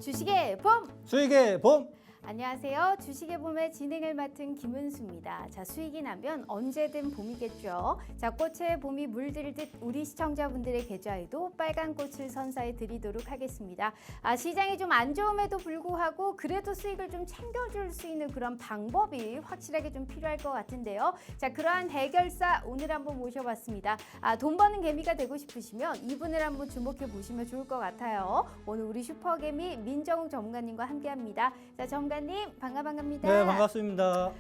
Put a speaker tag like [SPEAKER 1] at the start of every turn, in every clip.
[SPEAKER 1] 주식의 봄!
[SPEAKER 2] 수익의 봄!
[SPEAKER 1] 안녕하세요. 주식의 봄의 진행을 맡은 김은수입니다. 자, 수익이 나면 언제든 봄이겠죠. 자, 꽃에 봄이 물들듯 우리 시청자분들의 계좌에도 빨간 꽃을 선사해 드리도록 하겠습니다. 시장이 좀 안 좋음에도 불구하고 그래도 수익을 좀 챙겨줄 수 있는 그런 방법이 확실하게 좀 필요할 것 같은데요. 자, 그러한 해결사 오늘 한번 모셔봤습니다. 돈 버는 개미가 되고 싶으시면 이분을 한번 주목해 보시면 좋을 것 같아요. 오늘 우리 슈퍼개미 민정욱 전문가님과 함께합니다. 자, 전문가님 반갑습니다.
[SPEAKER 2] 네, 반갑습니다.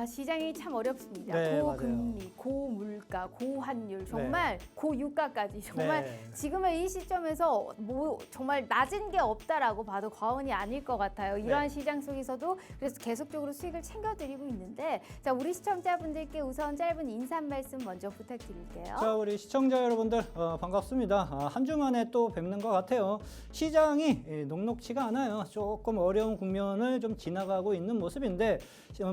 [SPEAKER 1] 시장이 참 어렵습니다.
[SPEAKER 2] 네,
[SPEAKER 1] 고금리, 고물가, 고환율, 정말 고유가까지 정말
[SPEAKER 2] 네.
[SPEAKER 1] 지금의 이 시점에서 뭐 정말 낮은 게 없다라고 봐도 과언이 아닐 것 같아요. 이러한 시장 속에서도 그래서 계속적으로 수익을 챙겨드리고 있는데 자, 우리 시청자분들께 우선 짧은 인사 한 말씀 먼저 부탁드릴게요.
[SPEAKER 2] 자, 우리 시청자 여러분들 반갑습니다. 한 주 만에 또 뵙는 것 같아요. 시장이 녹록치가 않아요. 조금 어려운 국면을 좀 지나가고 있는 모습인데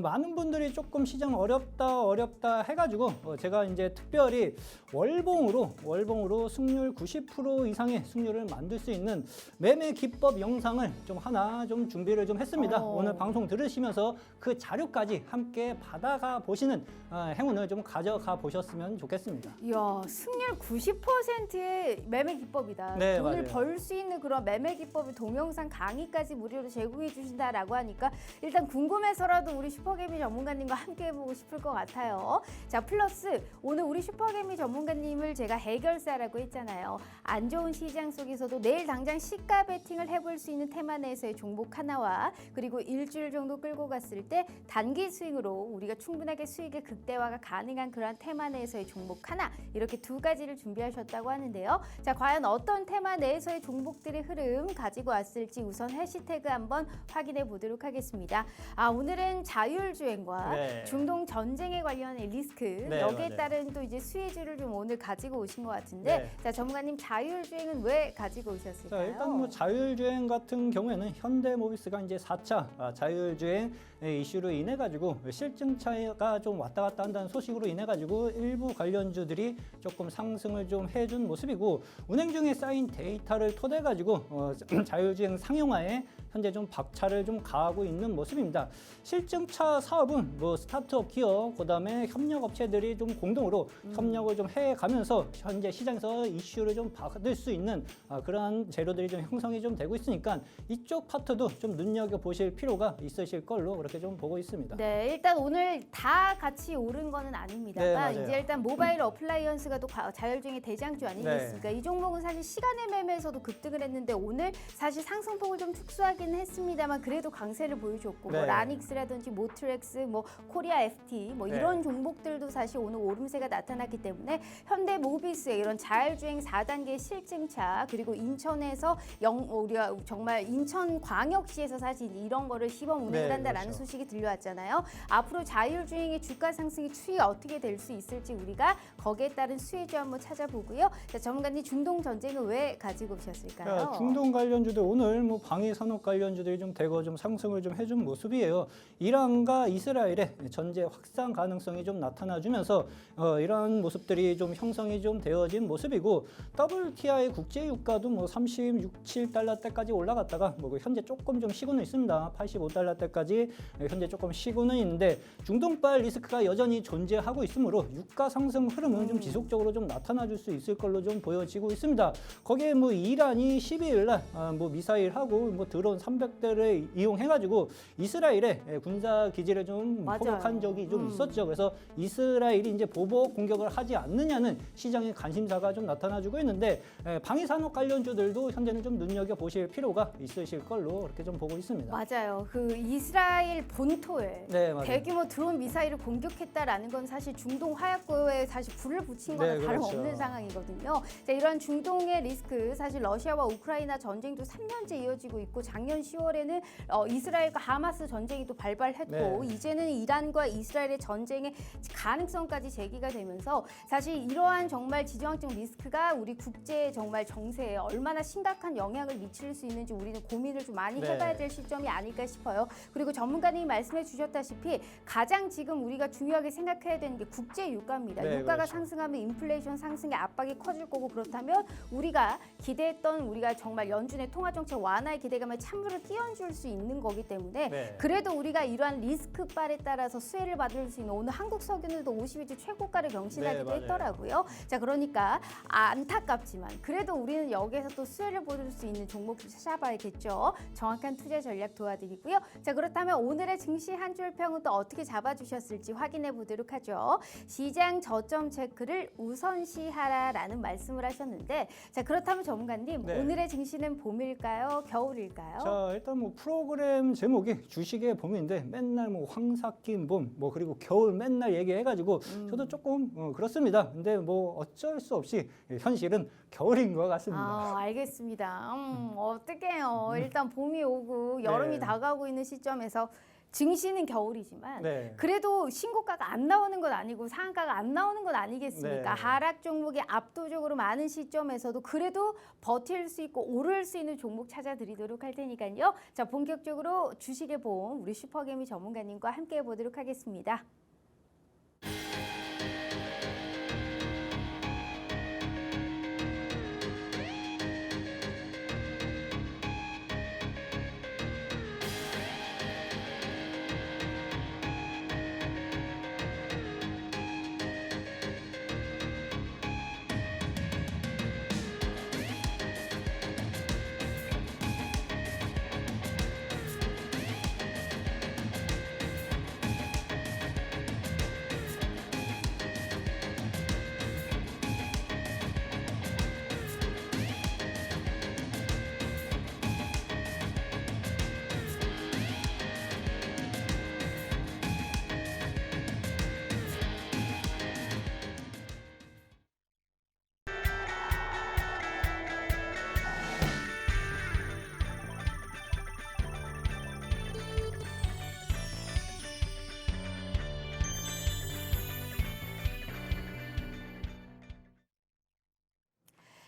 [SPEAKER 2] 많은 분들이 조금 시장 어렵다 해가지고 제가 이제 특별히 월봉으로 승률 90% 이상의 승률을 만들 수 있는 매매 기법 영상을 좀 하나 좀 준비를 좀 했습니다. 오늘 방송 들으시면서 그 자료까지 함께 받아가 보시는 행운을 좀 가져가 보셨으면 좋겠습니다.
[SPEAKER 1] 이야, 승률 90%의 매매 기법이다.
[SPEAKER 2] 네,
[SPEAKER 1] 돈을
[SPEAKER 2] 맞아요.
[SPEAKER 1] 벌 수 있는 그런 매매 기법을 동영상 강의까지 무료로 제공해 주신다라고 하니까 일단 궁금해서라도 우리 슈퍼개미 전문가님과 함께 해보고 싶을 것 같아요. 자, 플러스 오늘 우리 슈퍼개미 전문가님을 제가 해결사라고 했잖아요. 안 좋은 시장 속에서도 내일 당장 시가 베팅을 해볼 수 있는 테마 내에서의 종목 하나와 그리고 일주일 정도 끌고 갔을 때 단기 스윙으로 우리가 충분하게 수익의 극대화가 가능한 그런 테마 내에서의 종목 하나 이렇게 두 가지를 준비하셨다고 하는데요. 자, 과연 어떤 테마 내에서의 종목들의 흐름 가지고 왔을지 우선 해시태그 한번 확인해 보도록 하겠습니다. 오늘은 자율주행과 중동 전쟁에 관련한 리스크 여기에
[SPEAKER 2] 맞아요.
[SPEAKER 1] 따른 또 이제 수혜주를 좀 오늘 가지고 오신 것 같은데 자, 전문가님 자율주행은 왜 가지고 오셨을까요?
[SPEAKER 2] 자, 일단 뭐 자율주행 같은 경우에는 현대모비스가 이제 4차 자율주행 이슈로 인해 가지고 실증 차이가 좀 왔다 갔다 한다는 소식으로 인해 가지고 일부 관련주들이 조금 상승을 좀 해준 모습이고 운행 중에 쌓인 데이터를 토대 가지고 자율주행 상용화에 현재 좀 박차를 좀 가하고 있는 모습입니다. 실증차 사업은 뭐 스타트업 기업, 그다음에 협력업체들이 좀 공동으로 협력을 좀 해가면서 현재 시장에서 이슈를 좀 받을 수 있는 그러한 재료들이 좀 형성이 좀 되고 있으니까 이쪽 파트도 좀 눈여겨 보실 필요가 있으실 걸로 그렇게 좀 보고 있습니다.
[SPEAKER 1] 네, 일단 오늘 다 같이 오른 거는 아닙니다만
[SPEAKER 2] 맞아요.
[SPEAKER 1] 이제 일단 모바일 어플라이언스가 또 자율주행의 대장주 아니겠습니까? 이 종목은 사실 시간의 매매에서도 급등을 했는데 오늘 사실 상승폭을 좀 축소하기는 했습니다만 그래도 강세를 보여줬고 뭐 라닉스라든지 모트렉스, 뭐 코리아 FT 뭐 이런 종목들도 사실 오늘 오름세가 나타났기 때문에 현대모비스의 이런 자율주행 4단계 실증차 그리고 인천에서 우리가 정말 인천광역시에서 사실 이런 거를 시범 운행을 한다라는 소식이 들려왔잖아요. 앞으로 자율주행의 주가 상승의 추이가 어떻게 될 수 있을지 우리가 거기에 따른 수혜주 한번 찾아보고요. 자, 전문가님 중동 전쟁을 왜 가지고 오셨을까요?
[SPEAKER 2] 중동 관련주들 오늘 뭐 방위 산업 관련주들이 좀 대거 좀 상승을 좀 해준 모습이에요. 이란과 이스라엘의 전제 확산 가능성이 좀 나타나주면서 이런 모습들이 좀 형성이 좀 되어진 모습이고 WTI 국제 유가도 뭐 36, 7달러대까지 올라갔다가 뭐 현재 조금 좀 쉬고는 있습니다. 85달러대까지 현재 조금 쉬고는 있는데 중동발 리스크가 여전히 존재하고 있으므로 유가 상승 흐름은 좀 지속적으로 좀 나타나줄 수 있을 걸로 좀 보여지고 있습니다. 거기에 뭐 이란이 12일 날 뭐 미사일하고 뭐 드론 300대를 이용해가지고 이스라엘의 군사 기지를 좀 포격한 적이 좀 있었죠. 그래서 이스라엘이 이제 보복 공격을 하지 않느냐는 시장의 관심사가 좀 나타나주고 있는데 방위 산업 관련주들도 현재는 좀 눈여겨 보실 필요가 있으실 걸로 그렇게 좀 보고 있습니다.
[SPEAKER 1] 맞아요. 그 이스라엘 본토에 대규모 드론 미사일을 공격했다라는 건 사실 중동 화약고에 사실 불을 붙인 거나 다름없는 상황이거든요. 자, 이런 중동의 리스크 사실 러시아와 우크라이나 전쟁도 3년째 이어지고 있고 작년 10월에는 이스라엘과 하마스 전쟁이 또 발발했고 이제 이제는 이란과 이스라엘의 전쟁의 가능성까지 제기가 되면서 사실 이러한 정말 지정학적 리스크가 우리 국제 정말 정세에 얼마나 심각한 영향을 미칠 수 있는지 우리는 고민을 좀 많이
[SPEAKER 2] 네.
[SPEAKER 1] 해봐야 될 시점이 아닐까 싶어요. 그리고 전문가님이 말씀해 주셨다시피 가장 지금 우리가 중요하게 생각해야 되는 게 국제 유가입니다.
[SPEAKER 2] 네,
[SPEAKER 1] 유가가
[SPEAKER 2] 그렇죠.
[SPEAKER 1] 상승하면 인플레이션 상승의 압박이 커질 거고 그렇다면 우리가 기대했던 우리가 정말 연준의 통화정책 완화의 기대감에 찬물을 끼얹을 수 있는 거기 때문에
[SPEAKER 2] 네.
[SPEAKER 1] 그래도 우리가 이러한 리스크빨에 따라서 수혜를 받을 수 있는 오늘 한국 석유도 52주 최고가를 경신하기도
[SPEAKER 2] 네, 맞아요.
[SPEAKER 1] 했더라고요. 자, 그러니까 안타깝지만 그래도 우리는 여기에서 또 수혜를 보실 수 있는 종목을 찾아봐야겠죠. 정확한 투자 전략 도와드리고요. 자, 그렇다면 오늘의 증시 한 줄 평은 또 어떻게 잡아주셨을지 확인해 보도록 하죠. 시장 저점 체크를 우선시하라라는 말씀을 하셨는데, 자, 그렇다면 전문가님
[SPEAKER 2] 네.
[SPEAKER 1] 오늘의 증시는 봄일까요? 겨울일까요?
[SPEAKER 2] 자, 일단 뭐 프로그램 제목이 주식의 봄인데 맨날 뭐 황사 낀 봄, 뭐 그리고 겨울 맨날 얘기해가지고 저도 조금 그렇습니다. 근데 뭐 어쩔 수 없이 현실은 겨울인 것 같습니다.
[SPEAKER 1] 아, 알겠습니다. 어떡해요. 일단 봄이 오고 여름이
[SPEAKER 2] 네.
[SPEAKER 1] 다가오고 있는 시점에서 증시는 겨울이지만
[SPEAKER 2] 네.
[SPEAKER 1] 그래도 신고가가 안 나오는 건 아니고 상한가가 안 나오는 건 아니겠습니까?
[SPEAKER 2] 네.
[SPEAKER 1] 하락 종목이 압도적으로 많은 시점에서도 그래도 버틸 수 있고 오를 수 있는 종목 찾아드리도록 할 테니까요. 자, 본격적으로 주식의 봄 우리 슈퍼개미 전문가님과 함께 해보도록 하겠습니다.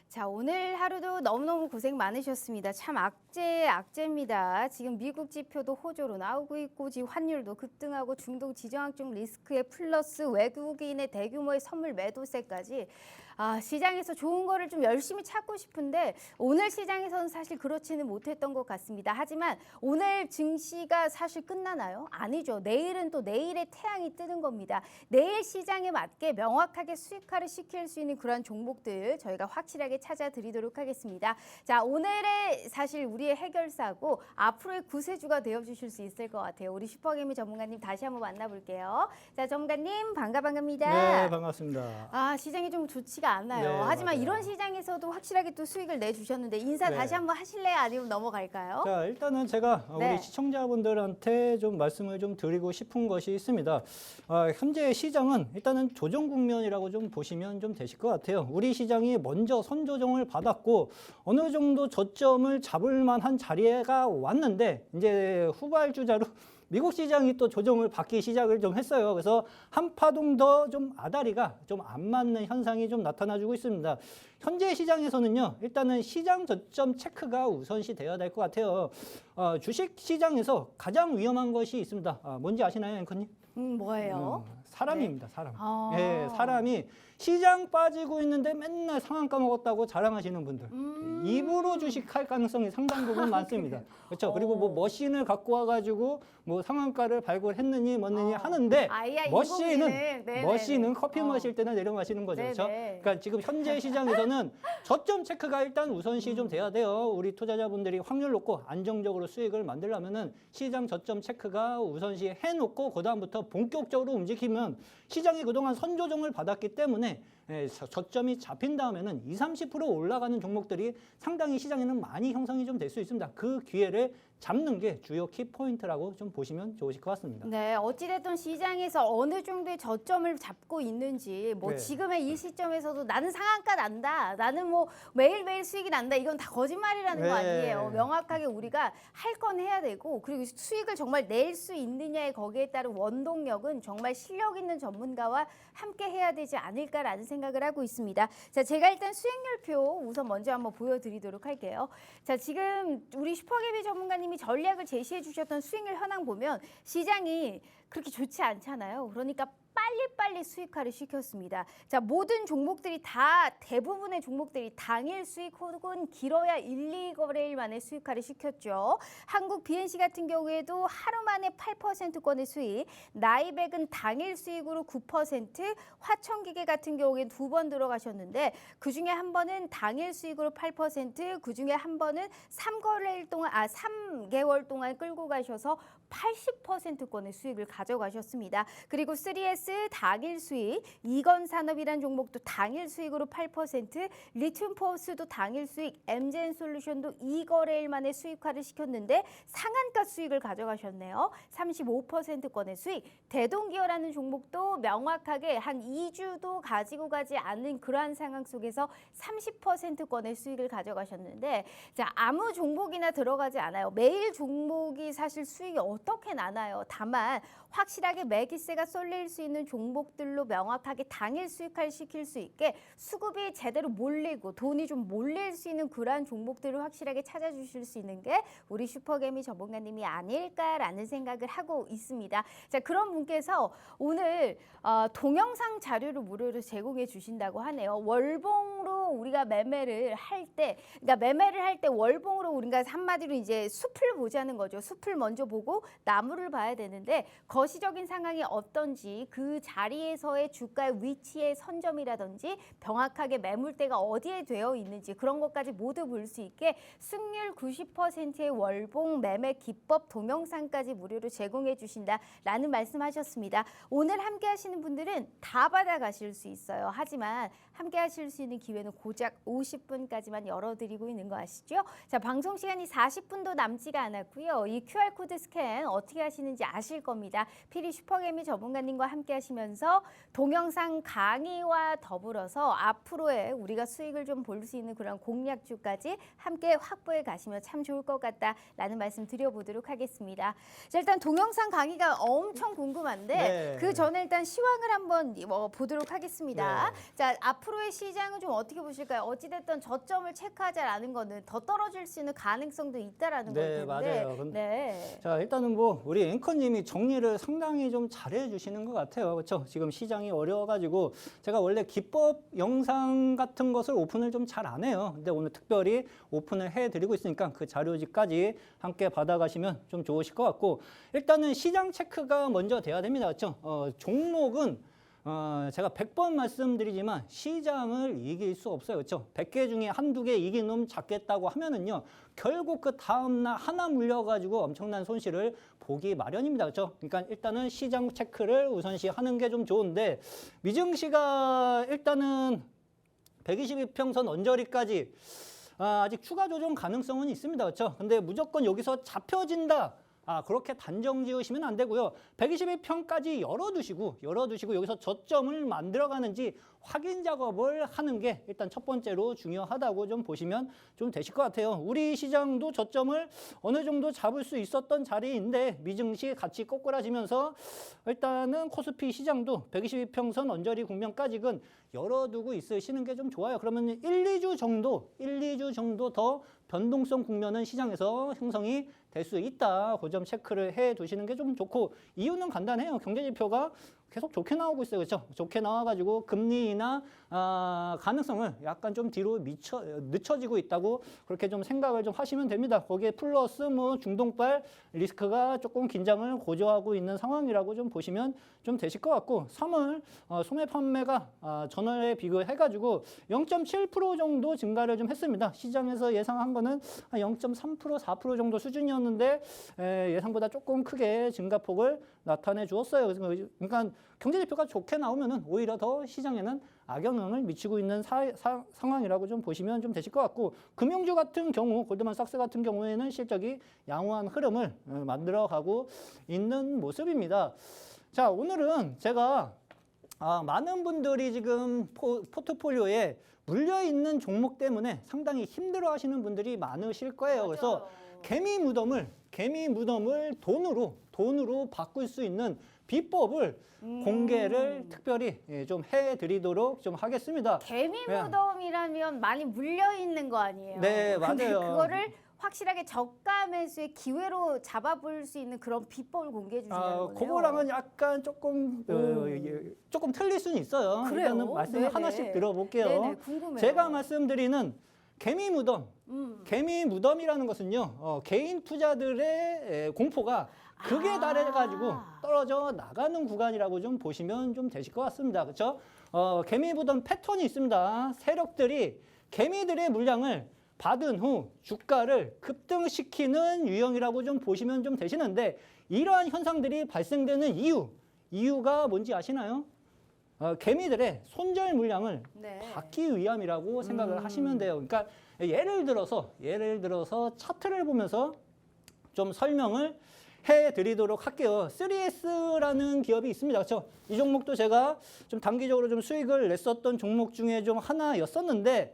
[SPEAKER 1] 자, 오늘 하루도 너무너무 고생 많으셨습니다. 참 악재입니다. 지금 미국 지표도 호조로 나오고 있고 지금 환율도 급등하고 중동 지정학적 리스크에 플러스 외국인의 대규모의 선물 매도세까지 시장에서 좋은 거를 좀 열심히 찾고 싶은데 오늘 시장에서는 사실 그렇지는 못했던 것 같습니다. 하지만 오늘 증시가 사실 끝나나요? 아니죠. 내일은 또 내일의 태양이 뜨는 겁니다. 내일 시장에 맞게 명확하게 수익화를 시킬 수 있는 그런 종목들 저희가 확실하게 찾아드리도록 하겠습니다. 자, 오늘의 사실 우리의 해결사고 앞으로의 구세주가 되어주실 수 있을 것 같아요. 우리 슈퍼개미 전문가님 다시 한번 만나볼게요. 자, 전문가님 반갑습니다.
[SPEAKER 2] 네, 반갑습니다.
[SPEAKER 1] 시장이 좀 좋지가 않나요?
[SPEAKER 2] 네,
[SPEAKER 1] 하지만
[SPEAKER 2] 맞아요.
[SPEAKER 1] 이런 시장에서도 확실하게 또 수익을 내주셨는데 인사
[SPEAKER 2] 네.
[SPEAKER 1] 다시 한번 하실래요? 아니면 넘어갈까요?
[SPEAKER 2] 자, 일단은 제가
[SPEAKER 1] 네.
[SPEAKER 2] 우리 시청자분들한테 좀 말씀을 좀 드리고 싶은 것이 있습니다. 현재 시장은 일단은 조정 국면이라고 좀 보시면 좀 되실 것 같아요. 우리 시장이 먼저 선조정을 받았고 어느 정도 저점을 잡을 만한 자리가 왔는데 이제 후발주자로 미국 시장이 또 조정을 받기 시작을 좀 했어요. 그래서 한 파동 더 좀 아다리가 좀 안 맞는 현상이 좀 나타나주고 있습니다. 현재 시장에서는요, 일단은 시장 저점 체크가 우선시 되어야 될 것 같아요. 주식 시장에서 가장 위험한 것이 있습니다. 뭔지 아시나요, 앵커님?
[SPEAKER 1] 뭐예요?
[SPEAKER 2] 사람입니다, 사람.
[SPEAKER 1] 아.
[SPEAKER 2] 예, 사람이 시장 빠지고 있는데 맨날 상한가 먹었다고 자랑하시는 분들. 입으로 주식할 가능성이 상당 부분 많습니다. 그렇죠. 그리고 뭐 머신을 갖고 와가지고 뭐 상한가를 발굴했느니 뭐느니 하는데
[SPEAKER 1] 아이야,
[SPEAKER 2] 머신은
[SPEAKER 1] 네네네.
[SPEAKER 2] 커피 마실 때나 내려 마시는 거죠. 그렇죠.
[SPEAKER 1] 네네.
[SPEAKER 2] 그러니까 지금 현재 시장에서는 저점 체크가 일단 우선시 좀 돼야 돼요. 우리 투자자분들이 확률 놓고 안정적으로 수익을 만들려면은 시장 저점 체크가 우선시 해놓고 그다음부터 본격적으로 움직이면 시장이 그동안 선조정을 받았기 때문에 저점이 잡힌 다음에는 20-30% 올라가는 종목들이 상당히 시장에는 많이 형성이 좀 될 수 있습니다. 그 기회를 잡는 게 주요 키포인트라고 좀 보시면 좋으실 것 같습니다.
[SPEAKER 1] 네, 어찌됐든 시장에서 어느 정도의 저점을 잡고 있는지 뭐
[SPEAKER 2] 네.
[SPEAKER 1] 지금의 이 시점에서도 나는 상한가 난다, 나는 뭐 매일매일 수익이 난다, 이건 다 거짓말이라는 거
[SPEAKER 2] 네.
[SPEAKER 1] 아니에요. 명확하게 우리가 할 건 해야 되고, 그리고 수익을 정말 낼 수 있느냐에 거기에 따른 원동력은 정말 실력 있는 전문가와 함께 해야 되지 않을까라는 생각을 하고 있습니다. 자, 제가 일단 수익률표 우선 먼저 한번 보여드리도록 할게요. 자, 지금 우리 슈퍼개미 전문가님이 전략을 제시해 주셨던 수익률 현황 보면 시장이 그렇게 좋지 않잖아요. 그러니까 빨리빨리 수익화를 시켰습니다. 자, 모든 종목들이 다 대부분의 종목들이 당일 수익 혹은 길어야 1, 2거래일 만에 수익화를 시켰죠. 한국 BNC 같은 경우에도 하루 만에 8%권의 수익, 나이백은 당일 수익으로 9%, 화천기계 같은 경우에는 2번 들어가셨는데 그중에 한 번은 당일 수익으로 8%, 그중에 한 번은 3개월 동안 끌고 가셔서 80%권의 수익을 가져가셨습니다. 그리고 3S 당일 수익, 이건산업이라는 종목도 당일 수익으로 8%, 리튬포스도 당일 수익, MGN솔루션도 2거래일 만에 수익화를 시켰는데 상한가 수익을 가져가셨네요. 35%권의 수익, 대동기어라는 종목도 명확하게 한 2주도 가지고 가지 않는 그러한 상황 속에서 30%권의 수익을 가져가셨는데 자, 아무 종목이나 들어가지 않아요. 매일 종목이 사실 수익이 어떻게 나나요? 다만 확실하게 매기세가 쏠릴 수 있는 종목들로 명확하게 당일 수익화를 시킬 수 있게 수급이 제대로 몰리고 돈이 좀 몰릴 수 있는 그러한 종목들을 확실하게 찾아주실 수 있는 게 우리 슈퍼개미 전문가님이 아닐까라는 생각을 하고 있습니다. 자, 그런 분께서 오늘 동영상 자료를 무료로 제공해 주신다고 하네요. 월봉으로 우리가 매매를 할 때, 그러니까 매매를 할 때 월봉으로 우리가 한마디로 이제 숲을 보자는 거죠. 숲을 먼저 보고 나무를 봐야 되는데 거시적인 상황이 어떤지 그 자리에서의 주가의 위치의 선점이라든지 정확하게 매물대가 어디에 되어 있는지 그런 것까지 모두 볼 수 있게 승률 90%의 월봉 매매 기법 동영상까지 무료로 제공해 주신다라는 말씀하셨습니다. 오늘 함께 하시는 분들은 다 받아가실 수 있어요. 하지만 함께 하실 수 있는 기회는 고작 50분까지만 열어드리고 있는 거 아시죠? 자, 방송 시간이 40분도 남지가 않았고요. 이 QR코드 스캔 어떻게 하시는지 아실 겁니다. 피리 슈퍼개미 전문가님과 함께 하시면서 동영상 강의와 더불어서 앞으로의 우리가 수익을 좀 볼 수 있는 그런 공략주까지 함께 확보해 가시면 참 좋을 것 같다라는 말씀 드려보도록 하겠습니다. 자, 일단 동영상 강의가 엄청 궁금한데
[SPEAKER 2] 네.
[SPEAKER 1] 그 전에 일단 시황을 한번 보도록 하겠습니다.
[SPEAKER 2] 네.
[SPEAKER 1] 자, 앞으로의 시장은 좀 어떻게 보실까요? 어찌됐든 저점을 체크하지 않은 거는 더 떨어질 수 있는 가능성도 있다라는
[SPEAKER 2] 네,
[SPEAKER 1] 건데.
[SPEAKER 2] 맞아요.
[SPEAKER 1] 네.
[SPEAKER 2] 자, 일단은 뭐 우리 앵커님이 정리를 상당히 좀 잘해 주시는 것 같아요. 그렇죠? 지금 시장이 어려워가지고 제가 원래 기법 영상 같은 것을 오픈을 좀 잘 안 해요. 근데 오늘 특별히 오픈을 해드리고 있으니까 그 자료집까지 함께 받아가시면 좀 좋으실 것 같고 일단은 시장 체크가 먼저 돼야 됩니다. 그렇죠? 종목은 제가 100번 말씀드리지만 시장을 이길 수 없어요. 그렇죠? 100개 중에 한두 개 이긴 놈 잡겠다고 하면은요. 결국 그 다음날 하나 물려가지고 엄청난 손실을 보기 마련입니다. 그렇죠? 그러니까 일단은 시장 체크를 우선시 하는 게 좀 좋은데 미증시가 일단은 122평선 언저리까지 아직 추가 조정 가능성은 있습니다. 그렇죠? 근데 무조건 여기서 잡혀진다. 그렇게 단정 지으시면 안 되고요. 122평까지 열어두시고 여기서 저점을 만들어가는지 확인 작업을 하는 게 일단 첫 번째로 중요하다고 좀 보시면 좀 되실 것 같아요. 우리 시장도 저점을 어느 정도 잡을 수 있었던 자리인데 미증시 같이 꼬꾸라지면서 일단은 코스피 시장도 122평선 언저리 국면까지는 열어두고 있으시는 게 좀 좋아요. 그러면 1, 2주 정도 더 변동성 국면은 시장에서 형성이 될 수 있다. 그 점 체크를 해 두시는 게 좀 좋고 이유는 간단해요. 경제지표가 계속 좋게 나오고 있어요. 그렇죠? 좋게 나와가지고 금리나 가능성을 약간 좀 뒤로 늦춰지고 있다고 그렇게 좀 생각을 좀 하시면 됩니다. 거기에 플러스 뭐 중동발 리스크가 조금 긴장을 고조하고 있는 상황이라고 좀 보시면 좀 되실 것 같고 3월 소매 판매가 전월에 비교해가지고 0.7% 정도 증가를 좀 했습니다. 시장에서 예상한 거는 한 0.3%, 4% 정도 수준이었는데 예상보다 조금 크게 증가폭을 나타내 주었어요. 그러니까 경제 지표가 좋게 나오면은 오히려 더 시장에는 악영향을 미치고 있는 상황이라고 좀 보시면 좀 되실 것 같고, 금융주 같은 경우, 골드만삭스 같은 경우에는 실적이 양호한 흐름을 만들어가고 있는 모습입니다. 자, 오늘은 제가 많은 분들이 지금 포트폴리오에 물려있는 종목 때문에 상당히 힘들어하시는 분들이 많으실 거예요.
[SPEAKER 1] 맞아요.
[SPEAKER 2] 그래서 개미 무덤을 돈으로 바꿀 수 있는 비법을 공개를 특별히 좀 해드리도록 좀 하겠습니다.
[SPEAKER 1] 개미
[SPEAKER 2] 네.
[SPEAKER 1] 무덤이라면 많이 물려 있는 거 아니에요?
[SPEAKER 2] 네,
[SPEAKER 1] 근데
[SPEAKER 2] 맞아요.
[SPEAKER 1] 그거를 확실하게 저가 매수의 기회로 잡아볼 수 있는 그런 비법을 공개해 주신다는 거네요.
[SPEAKER 2] 그거랑은 약간 조금 조금 틀릴 수는 있어요.
[SPEAKER 1] 그래요?
[SPEAKER 2] 일단은 말씀을
[SPEAKER 1] 네네.
[SPEAKER 2] 하나씩 들어볼게요.
[SPEAKER 1] 네네, 궁금해요.
[SPEAKER 2] 제가 말씀드리는 개미 무덤이라는 것은요, 개인 투자들의 공포가 극에 달해가지고 떨어져 나가는 구간이라고 좀 보시면 좀 되실 것 같습니다. 그렇죠? 개미 무덤 패턴이 있습니다. 세력들이 개미들의 물량을 받은 후 주가를 급등시키는 유형이라고 좀 보시면 좀 되시는데, 이러한 현상들이 발생되는 이유가 뭔지 아시나요? 개미들의 손절 물량을
[SPEAKER 1] 네.
[SPEAKER 2] 받기 위함이라고 생각을 하시면 돼요. 그러니까 예를 들어서 차트를 보면서 좀 설명을 해드리도록 할게요. 3S라는 기업이 있습니다. 그렇죠? 이 종목도 제가 좀 단기적으로 좀 수익을 냈었던 종목 중에 좀 하나였었는데,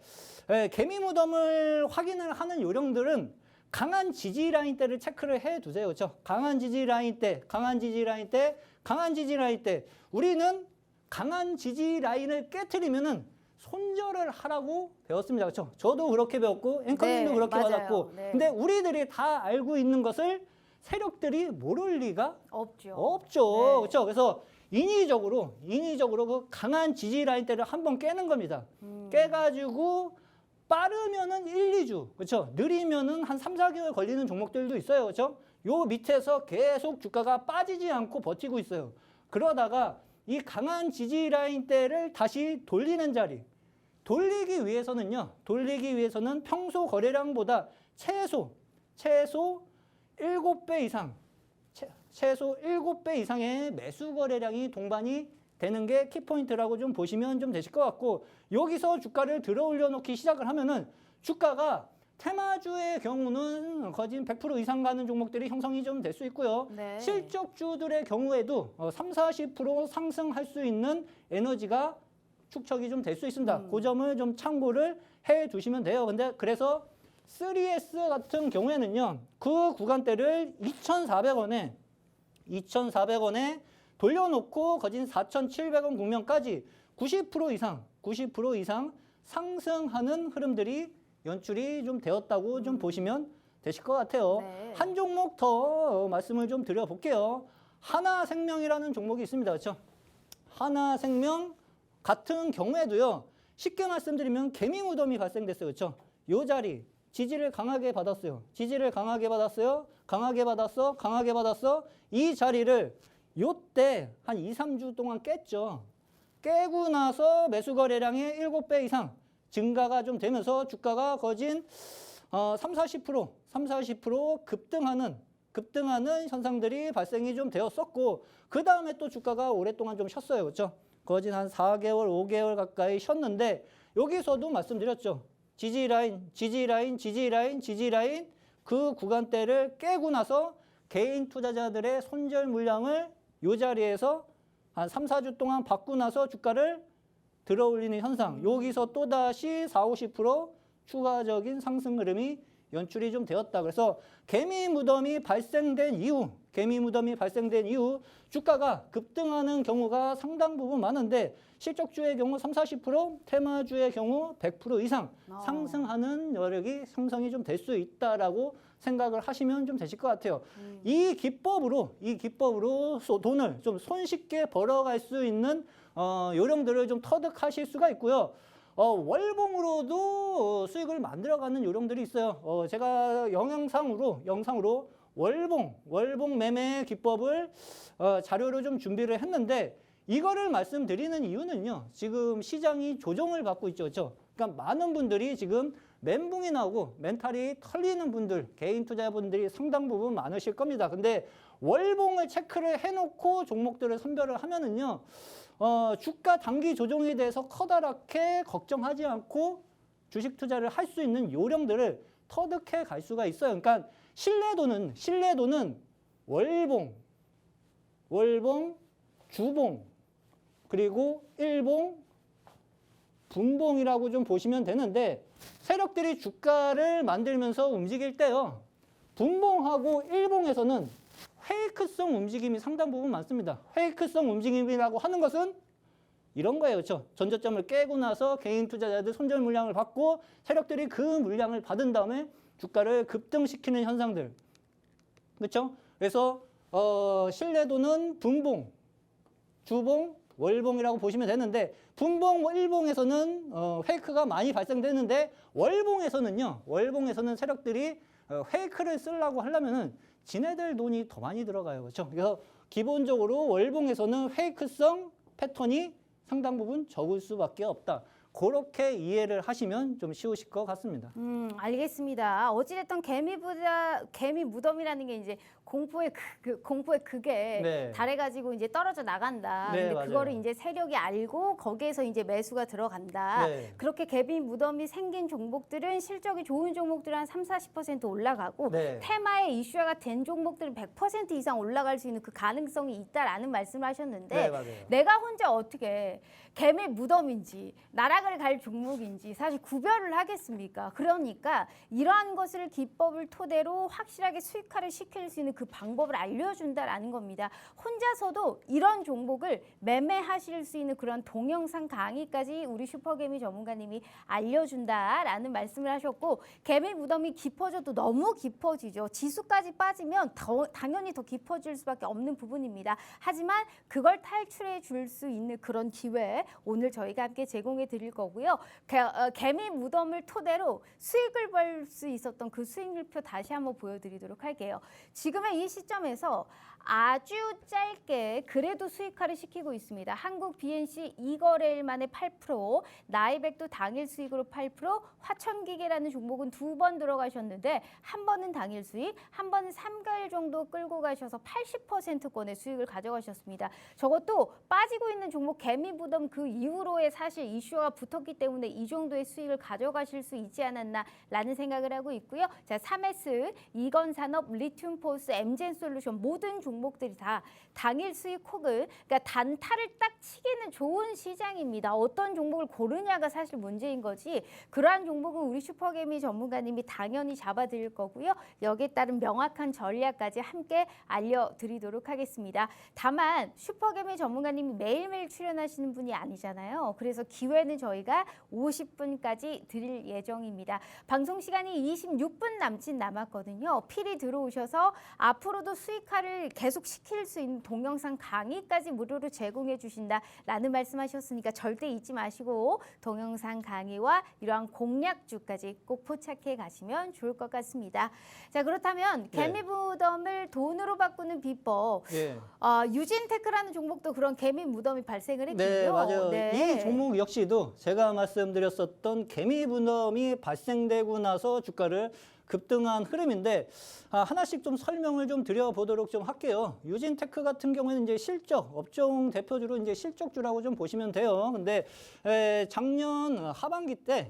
[SPEAKER 2] 개미 무덤을 확인을 하는 요령들은 강한 지지 라인대를 체크를 해두세요. 그렇죠? 강한 지지 라인대. 우리는 강한 지지 라인을 깨트리면은 손절을 하라고 배웠습니다. 그렇죠? 저도 그렇게 배웠고 앵커님도
[SPEAKER 1] 네,
[SPEAKER 2] 그렇게
[SPEAKER 1] 맞아요.
[SPEAKER 2] 받았고.
[SPEAKER 1] 네.
[SPEAKER 2] 근데 우리들이 다 알고 있는 것을 세력들이 모를 리가
[SPEAKER 1] 없죠.
[SPEAKER 2] 없죠.
[SPEAKER 1] 네.
[SPEAKER 2] 그렇죠? 그래서 인위적으로 그 강한 지지 라인대를 한번 깨는 겁니다. 깨가지고 빠르면은 1, 2주, 그렇죠? 느리면은 한 3, 4개월 걸리는 종목들도 있어요. 그렇죠? 요 밑에서 계속 주가가 빠지지 않고 버티고 있어요. 그러다가 이 강한 지지 라인대를 다시 돌리는 자리, 돌리기 위해서는 평소 거래량보다 최소 7배 이상, 최소 7배 이상의 매수 거래량이 동반이 되는 게 키포인트라고 좀 보시면 좀 되실 것 같고, 여기서 주가를 들어 올려놓기 시작을 하면은 주가가 테마주의 경우는 거의 100% 이상 가는 종목들이 형성이 좀 될 수 있고요.
[SPEAKER 1] 네.
[SPEAKER 2] 실적주들의 경우에도 3, 40% 상승할 수 있는 에너지가 축적이 좀 될 수 있습니다. 그 점을 좀 참고를 해 두시면 돼요. 근데 그래서 3S 같은 경우에는요, 그 구간대를 2,400원에 돌려놓고 거진 4,700원 국면까지 90% 이상 상승하는 흐름들이 연출이 좀 되었다고 좀 보시면 되실 것 같아요.
[SPEAKER 1] 네.
[SPEAKER 2] 한 종목 더 말씀을 좀 드려볼게요. 하나생명이라는 종목이 있습니다. 그렇죠? 하나생명 같은 경우에도요, 쉽게 말씀드리면 개미 무덤이 발생됐어요. 그렇죠? 요 자리 지지를 강하게 받았어요. 강하게 받았어. 이 자리를 요때 한 2, 3주 동안 깼죠. 깨고 나서 매수 거래량의 7배 이상 증가가 좀 되면서 주가가 거진 3, 40% 급등하는 현상들이 발생이 좀 되었었고, 그 다음에 또 주가가 오랫동안 좀 쉬었어요. 그렇죠? 거진 한 4개월, 5개월 가까이 쉬었는데, 여기서도 말씀드렸죠. 지지 라인 그 구간대를 깨고 나서 개인 투자자들의 손절 물량을 이 자리에서 한 3, 4주 동안 받고 나서 주가를 들어 올리는 현상. 여기서 또다시 4, 50% 추가적인 상승 흐름이 연출이 좀 되었다. 그래서 개미 무덤이 발생된 이후 주가가 급등하는 경우가 상당 부분 많은데, 실적주의 경우 3, 40%, 테마주의 경우 100% 이상 상승하는 여력이 형성이 좀 될 수 있다라고 생각을 하시면 좀 되실 것 같아요. 이 기법으로 돈을 좀 손쉽게 벌어갈 수 있는 요령들을 좀 터득하실 수가 있고요. 월봉으로도 수익을 만들어가는 요령들이 있어요. 제가 영상으로 월봉 매매 기법을 자료로 좀 준비를 했는데, 이거를 말씀드리는 이유는요, 지금 시장이 조정을 받고 있죠. 그렇죠? 그러니까 많은 분들이 지금 멘붕이 나고 멘탈이 털리는 분들, 개인 투자자분들이 상당 부분 많으실 겁니다. 근데 월봉을 체크를 해놓고 종목들을 선별을 하면은요, 주가 단기 조정에 대해서 커다랗게 걱정하지 않고 주식 투자를 할 수 있는 요령들을 터득해 갈 수가 있어요. 그러니까 신뢰도는 월봉, 주봉, 그리고 일봉, 분봉이라고 좀 보시면 되는데 세력들이 주가를 만들면서 움직일 때요. 분봉하고 일봉에서는 페이크성 움직임이 상당 부분 많습니다. 페이크성 움직임이라고 하는 것은 이런 거예요. 그렇죠? 전저점을 깨고 나서 개인 투자자들 손절 물량을 받고 세력들이 그 물량을 받은 다음에 주가를 급등시키는 현상들. 그렇죠? 그래서 신뢰도는 분봉, 주봉, 월봉이라고 보시면 되는데 분봉, 일봉에서는 페이크가 많이 발생되는데 월봉에서는 세력들이 페이크를 쓰려고 하려면은 지네들 돈이 더 많이 들어가요. 그렇죠? 그래서 기본적으로 월봉에서는 페이크성 패턴이 상당 부분 적을 수밖에 없다. 그렇게 이해를 하시면 좀 쉬우실 것 같습니다.
[SPEAKER 1] 알겠습니다. 어찌됐든 개미 무덤이라는 게 이제 공포의 극에
[SPEAKER 2] 네.
[SPEAKER 1] 달해가지고 이제 떨어져 나간다.
[SPEAKER 2] 네,
[SPEAKER 1] 근데
[SPEAKER 2] 맞아요.
[SPEAKER 1] 그거를 이제 세력이 알고 거기에서 이제 매수가 들어간다.
[SPEAKER 2] 네.
[SPEAKER 1] 그렇게 개미 무덤이 생긴 종목들은 실적이 좋은 종목들은 한 30-40% 올라가고
[SPEAKER 2] 네.
[SPEAKER 1] 테마의 이슈화가 된 종목들은 100% 이상 올라갈 수 있는 그 가능성이 있다라는 말씀을 하셨는데
[SPEAKER 2] 네, 맞아요.
[SPEAKER 1] 내가 혼자 어떻게 개미 무덤인지 나락을 갈 종목인지 사실 구별을 하겠습니까? 그러니까 이러한 것을 기법을 토대로 확실하게 수익화를 시킬 수 있는 그 방법을 알려준다라는 겁니다. 혼자서도 이런 종목을 매매하실 수 있는 그런 동영상 강의까지 우리 슈퍼개미 전문가님이 알려준다라는 말씀을 하셨고 개미 무덤이 깊어져도 너무 깊어지죠. 지수까지 빠지면 당연히 더 깊어질 수밖에 없는 부분입니다. 하지만 그걸 탈출해 줄 수 있는 그런 기회 오늘 저희가 함께 제공해 드릴 거고요. 개미 무덤을 토대로 수익을 벌 수 있었던 그 수익률표 다시 한번 보여드리도록 할게요. 지금의 이 시점에서 아주 짧게 그래도 수익화를 시키고 있습니다. 한국 BNC 2거래일 만에 8%, 나이백도 당일 수익으로 8%, 화천기계라는 종목은 2번 들어가셨는데 한 번은 당일 수익, 한 번은 3개월 정도 끌고 가셔서 80%권의 수익을 가져가셨습니다. 저것도 빠지고 있는 종목 개미무덤 그 이후로의 사실 이슈가 붙었기 때문에 이 정도의 수익을 가져가실 수 있지 않았나라는 생각을 하고 있고요. 자, 3S, 이건산업, 리튬포스, 엠젠솔루션 모든 종목들이 다 당일 수익 혹은 그러니까 단타를 딱 치기는 좋은 시장입니다. 어떤 종목을 고르냐가 사실 문제인 거지. 그러한 종목은 우리 슈퍼개미 전문가님이 당연히 잡아드릴 거고요. 여기에 따른 명확한 전략까지 함께 알려드리도록 하겠습니다. 다만 슈퍼개미 전문가님이 매일매일 출연하시는 분이 아니잖아요. 그래서 기회는 저희가 50분까지 드릴 예정입니다. 방송 시간이 26분 남았거든요. 필히 들어오셔서 앞으로도 수익화를 계속 시킬 수 있는 동영상 강의까지 무료로 제공해 주신다라는 말씀하셨으니까 절대 잊지 마시고 동영상 강의와 이러한 공략주까지 꼭 포착해 가시면 좋을 것 같습니다. 자, 그렇다면 개미무덤을 돈으로 바꾸는 비법.
[SPEAKER 2] 예.
[SPEAKER 1] 유진테크라는 종목도 그런 개미무덤이 발생을 했군요.
[SPEAKER 2] 네, 맞아요.
[SPEAKER 1] 네.
[SPEAKER 2] 이 종목 역시도 제가 말씀드렸었던 개미무덤이 발생되고 나서 주가를 급등한 흐름인데 하나씩 좀 설명을 좀 드려보도록 좀 할게요. 유진테크 같은 경우에는 이제 실적, 업종 대표주로 이제 실적주라고 좀 보시면 돼요. 근데 작년 하반기 때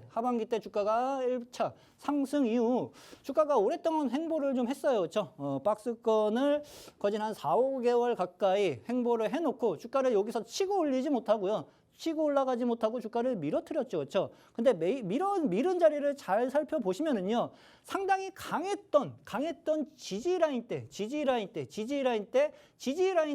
[SPEAKER 2] 주가가 1차 상승 이후 주가가 오랫동안 횡보를 좀 했어요. 그렇죠? 박스권을 거진 한 4-5개월 가까이 횡보를 해놓고 주가를 여기서 치고 올리지 못하고요. 치고 올라가지 못하고 주가를 밀어뜨렸죠. 그렇죠? 근데 밀은 자리를 잘 살펴보시면은요. 상당히 강했던 지지라인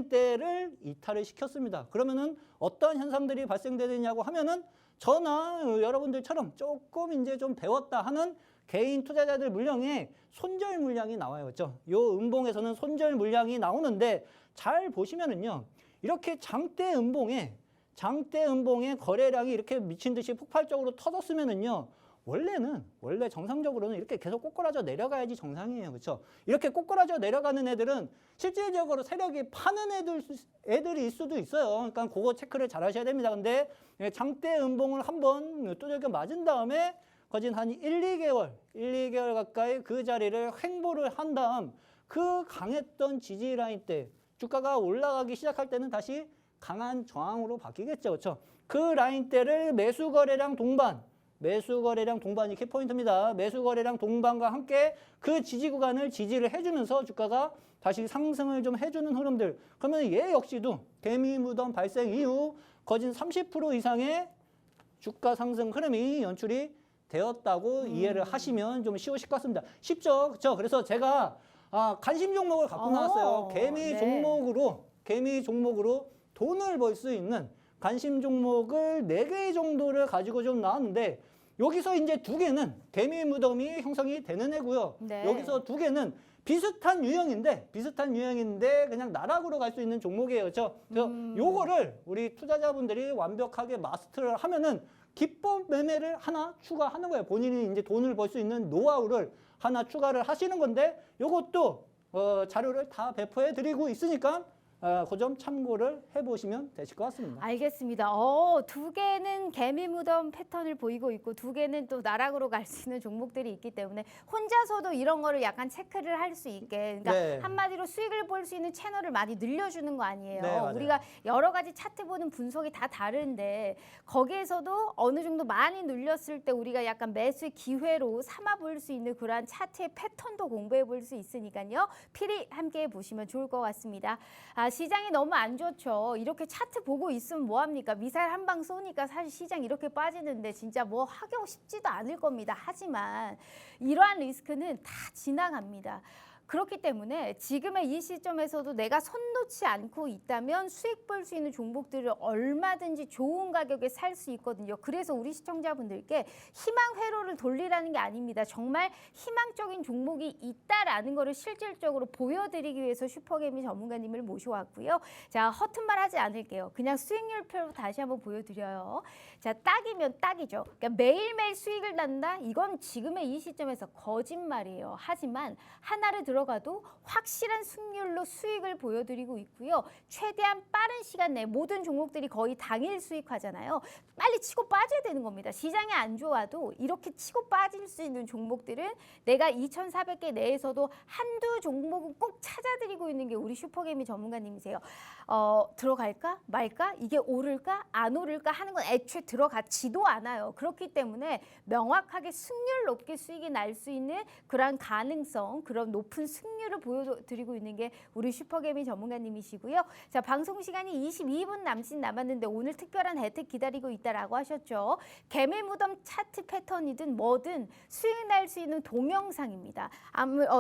[SPEAKER 2] 때를 이탈을 시켰습니다. 그러면은 어떤 현상들이 발생되느냐고 하면은 저나 여러분들처럼 조금 이제 좀 배웠다 하는 개인 투자자들 물량에 손절 물량이 나와요. 그렇죠? 요 음봉에서는 손절 물량이 나오는데 잘 보시면은요. 이렇게 장대 음봉에 거래량이 이렇게 미친 듯이 폭발적으로 터졌으면은요. 원래 정상적으로는 이렇게 계속 꼬꾸라져 내려가야지 정상이에요. 그렇죠? 이렇게 꼬꾸라져 내려가는 애들은 실질적으로 세력이 파는 애들일 수도 있어요. 그러니까 그거 체크를 잘 하셔야 됩니다. 근데 장대 음봉을 한번 두들겨 맞은 다음에 거진 한 1-2개월 가까이 그 자리를 횡보를 한 다음 그 강했던 지지 라인 때 주가가 올라가기 시작할 때는 다시 강한 저항으로 바뀌겠죠. 그렇죠? 그 라인대를 매수 거래량 동반이 키포인트입니다. 매수 거래량 동반과 함께 그 지지 구간을 지지를 해주면서 주가가 다시 상승을 좀 해주는 흐름들. 그러면 얘 역시도 개미 무덤 발생 이후 거진 30% 이상의 주가 상승 흐름이 연출이 되었다고 이해를 하시면 좀 쉬우실 것 같습니다. 쉽죠? 그렇죠? 그래서 제가 관심 종목을 갖고 나왔어요. 개미 종목으로 돈을 벌 수 있는 관심 종목을 4개 정도를 가지고 좀 나왔는데 여기서 이제 2개는 개미 무덤이 형성이 되는 애고요.
[SPEAKER 1] 네.
[SPEAKER 2] 여기서 2개는 비슷한 유형인데 그냥 나락으로 갈 수 있는 종목이에요. 그렇죠? 그래서 요거를 우리 투자자분들이 완벽하게 마스터를 하면은 기법 매매를 하나 추가하는 거예요. 본인이 이제 돈을 벌 수 있는 노하우를 하나 추가를 하시는 건데 요것도 자료를 다 배포해 드리고 있으니까 그 점 참고를 해보시면 되실 것 같습니다.
[SPEAKER 1] 알겠습니다. 2개는 개미 무덤 패턴을 보이고 있고 2개는 또 나락으로 갈 수 있는 종목들이 있기 때문에 혼자서도 이런 거를 약간 체크를 할 수 있게 그러니까
[SPEAKER 2] 네.
[SPEAKER 1] 한마디로 수익을 볼 수 있는 채널을 많이 늘려주는 거 아니에요.
[SPEAKER 2] 네, 맞아요.
[SPEAKER 1] 우리가 여러 가지 차트 보는 분석이 다 다른데 거기에서도 어느 정도 많이 눌렸을 때 우리가 약간 매수의 기회로 삼아 볼 수 있는 그러한 차트의 패턴도 공부해 볼 수 있으니까요. 필히 함께 보시면 좋을 것 같습니다. 시장이 너무 안 좋죠. 이렇게 차트 보고 있으면 뭐합니까? 미사일 한 방 쏘니까 사실 시장 이렇게 빠지는데 진짜 뭐 하기 쉽지도 않을 겁니다. 하지만 이러한 리스크는 다 지나갑니다. 그렇기 때문에 지금의 이 시점에서도 내가 손 놓지 않고 있다면 수익 볼 수 있는 종목들을 얼마든지 좋은 가격에 살 수 있거든요. 그래서 우리 시청자분들께 희망 회로를 돌리라는 게 아닙니다. 정말 희망적인 종목이 있다라는 거를 실질적으로 보여드리기 위해서 슈퍼개미 전문가님을 모셔왔고요. 자, 허튼 말 하지 않을게요. 그냥 수익률표로 다시 한번 보여드려요. 자, 딱이면 딱이죠. 그러니까 매일매일 수익을 난다? 이건 지금의 이 시점에서 거짓말이에요. 하지만 하나를 들어가도 확실한 승률로 수익을 보여드리고 있고요. 최대한 빠른 시간 내에 모든 종목들이 거의 당일 수익하잖아요. 빨리 치고 빠져야 되는 겁니다. 시장이 안 좋아도 이렇게 치고 빠질 수 있는 종목들은 내가 2,400개 내에서도 한두 종목은 꼭 찾아드리고 있는 게 우리 슈퍼개미 전문가님이세요. 들어갈까 말까? 이게 오를까 안 오를까 하는 건 애초에 들어가지도 않아요. 그렇기 때문에 명확하게 승률 높게 수익이 날 수 있는 그런 가능성, 그런 높은 승률을 보여드리고 있는 게 우리 슈퍼개미 전문가님이시고요. 자, 방송 시간이 22분 남았는데 오늘 특별한 혜택 기다리고 있다라고 하셨죠. 개미 무덤 차트 패턴이든 뭐든 수익 날 수 있는 동영상입니다.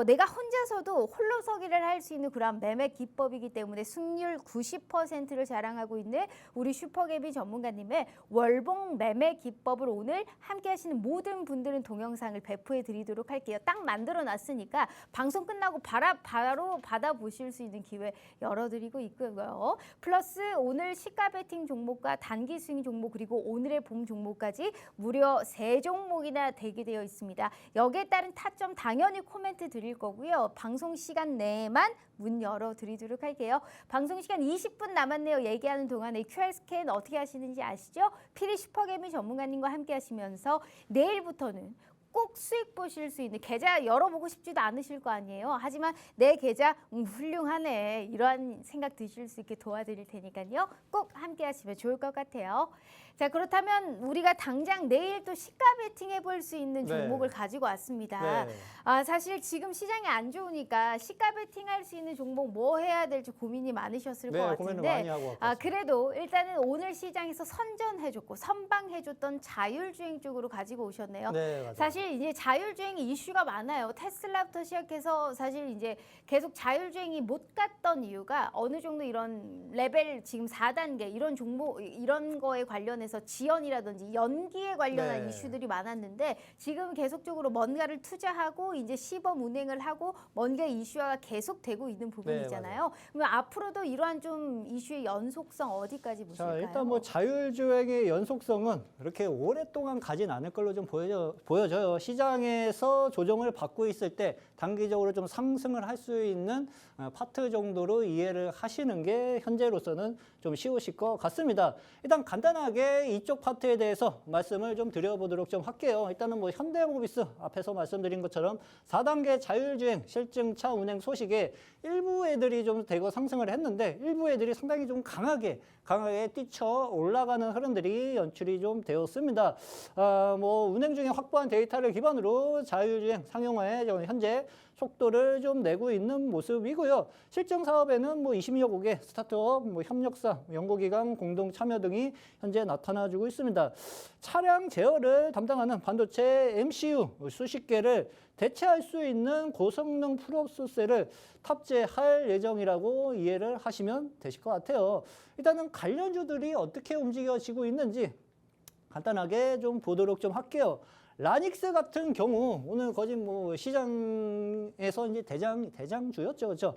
[SPEAKER 1] 내가 혼자서도 홀로서기를 할 수 있는 그런 매매 기법이기 때문에 승률 90%를 자랑하고 있는 우리 슈퍼개미 전문가님의 월봉 매매 기법을 오늘 함께 하시는 모든 분들은 동영상을 배포해 드리도록 할게요. 딱 만들어 놨으니까 방송 끝나고 바로 받아보실 수 있는 기회 열어드리고 있고요. 플러스 오늘 시가 베팅 종목과 단기 스윙 종목 그리고 오늘의 봄 종목까지 무려 3종목이나 대기되어 있습니다. 여기에 따른 타점 당연히 코멘트 드릴 거고요. 방송 시간 내에만 문 열어드리도록 할게요. 방송 시간 20분 남았네요. 얘기하는 동안에 QR 스캔 어떻게 하시는지 아시죠? 피리 슈퍼개미 전문가님과 함께 하시면서 내일부터는 꼭 수익 보실 수 있는 계좌 열어보고 싶지도 않으실 거 아니에요. 하지만 내 계좌 훌륭하네 이러한 생각 드실 수 있게 도와드릴 테니까요. 꼭 함께 하시면 좋을 것 같아요. 자, 그렇다면 우리가 당장 내일 또 시가 베팅 해볼 수 있는 종목을 가지고 왔습니다.
[SPEAKER 2] 네.
[SPEAKER 1] 사실 지금 시장이 안 좋으니까 시가 베팅 할 수 있는 종목 뭐 해야 될지 고민이 많으셨을 것
[SPEAKER 2] 고민을
[SPEAKER 1] 같은데
[SPEAKER 2] 많이 하고 왔습니다.
[SPEAKER 1] 그래도 일단은 오늘 시장에서 선전해줬고 선방해줬던 자율주행 쪽으로 가지고 오셨네요.
[SPEAKER 2] 네, 맞아요.
[SPEAKER 1] 사실 이제 자율주행 이슈가 많아요. 테슬라부터 시작해서 사실 이제 계속 자율주행이 못 갔던 이유가 어느 정도 이런 레벨 지금 4단계 이런 종목 이런 거에 관련해서 지연이라든지 연기에 관련한 이슈들이 많았는데 지금 계속적으로 뭔가를 투자하고 이제 시범 운행을 하고 뭔가 이슈화가 계속되고 있는 부분이잖아요. 그러면 앞으로도 이러한 좀 이슈의 연속성 어디까지 보실까요?
[SPEAKER 2] 자, 일단 뭐 자율주행의 연속성은 그렇게 오랫동안 가진 않을 걸로 좀 보여져요. 있어요. 시장에서 조정을 받고 있을 때 단기적으로 좀 상승을 할 수 있는 파트 정도로 이해를 하시는 게 현재로서는 좀 쉬우실 것 같습니다. 일단 간단하게 이쪽 파트에 대해서 말씀을 좀 드려보도록 좀 할게요. 일단은 뭐 현대모비스 앞에서 말씀드린 것처럼 4단계 자율주행 실증차 운행 소식에 일부 애들이 좀 대거 상승을 했는데 일부 애들이 상당히 좀 강하게 뛰쳐 올라가는 흐름들이 연출이 좀 되었습니다. 뭐 운행 중에 확보한 데이터를 기반으로 자율주행 상용화에 현재 속도를 좀 내고 있는 모습이고요. 실증 사업에는 뭐 20여 국의 스타트업, 뭐 협력사, 연구기관 공동 참여 등이 현재 나타나주고 있습니다. 차량 제어를 담당하는 반도체 MCU 수십 개를 대체할 수 있는 고성능 프로세서를 탑재할 예정이라고 이해를 하시면 되실 것 같아요. 일단은 관련주들이 어떻게 움직여지고 있는지 간단하게 좀 보도록 좀 할게요. 라닉스 같은 경우 오늘 거의 뭐 시장에서 이제 대장주였죠, 그렇죠?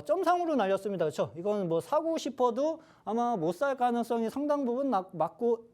[SPEAKER 2] 점상으로 날렸습니다, 그렇죠? 이건 뭐 사고 싶어도 아마 못 살 가능성이 상당 부분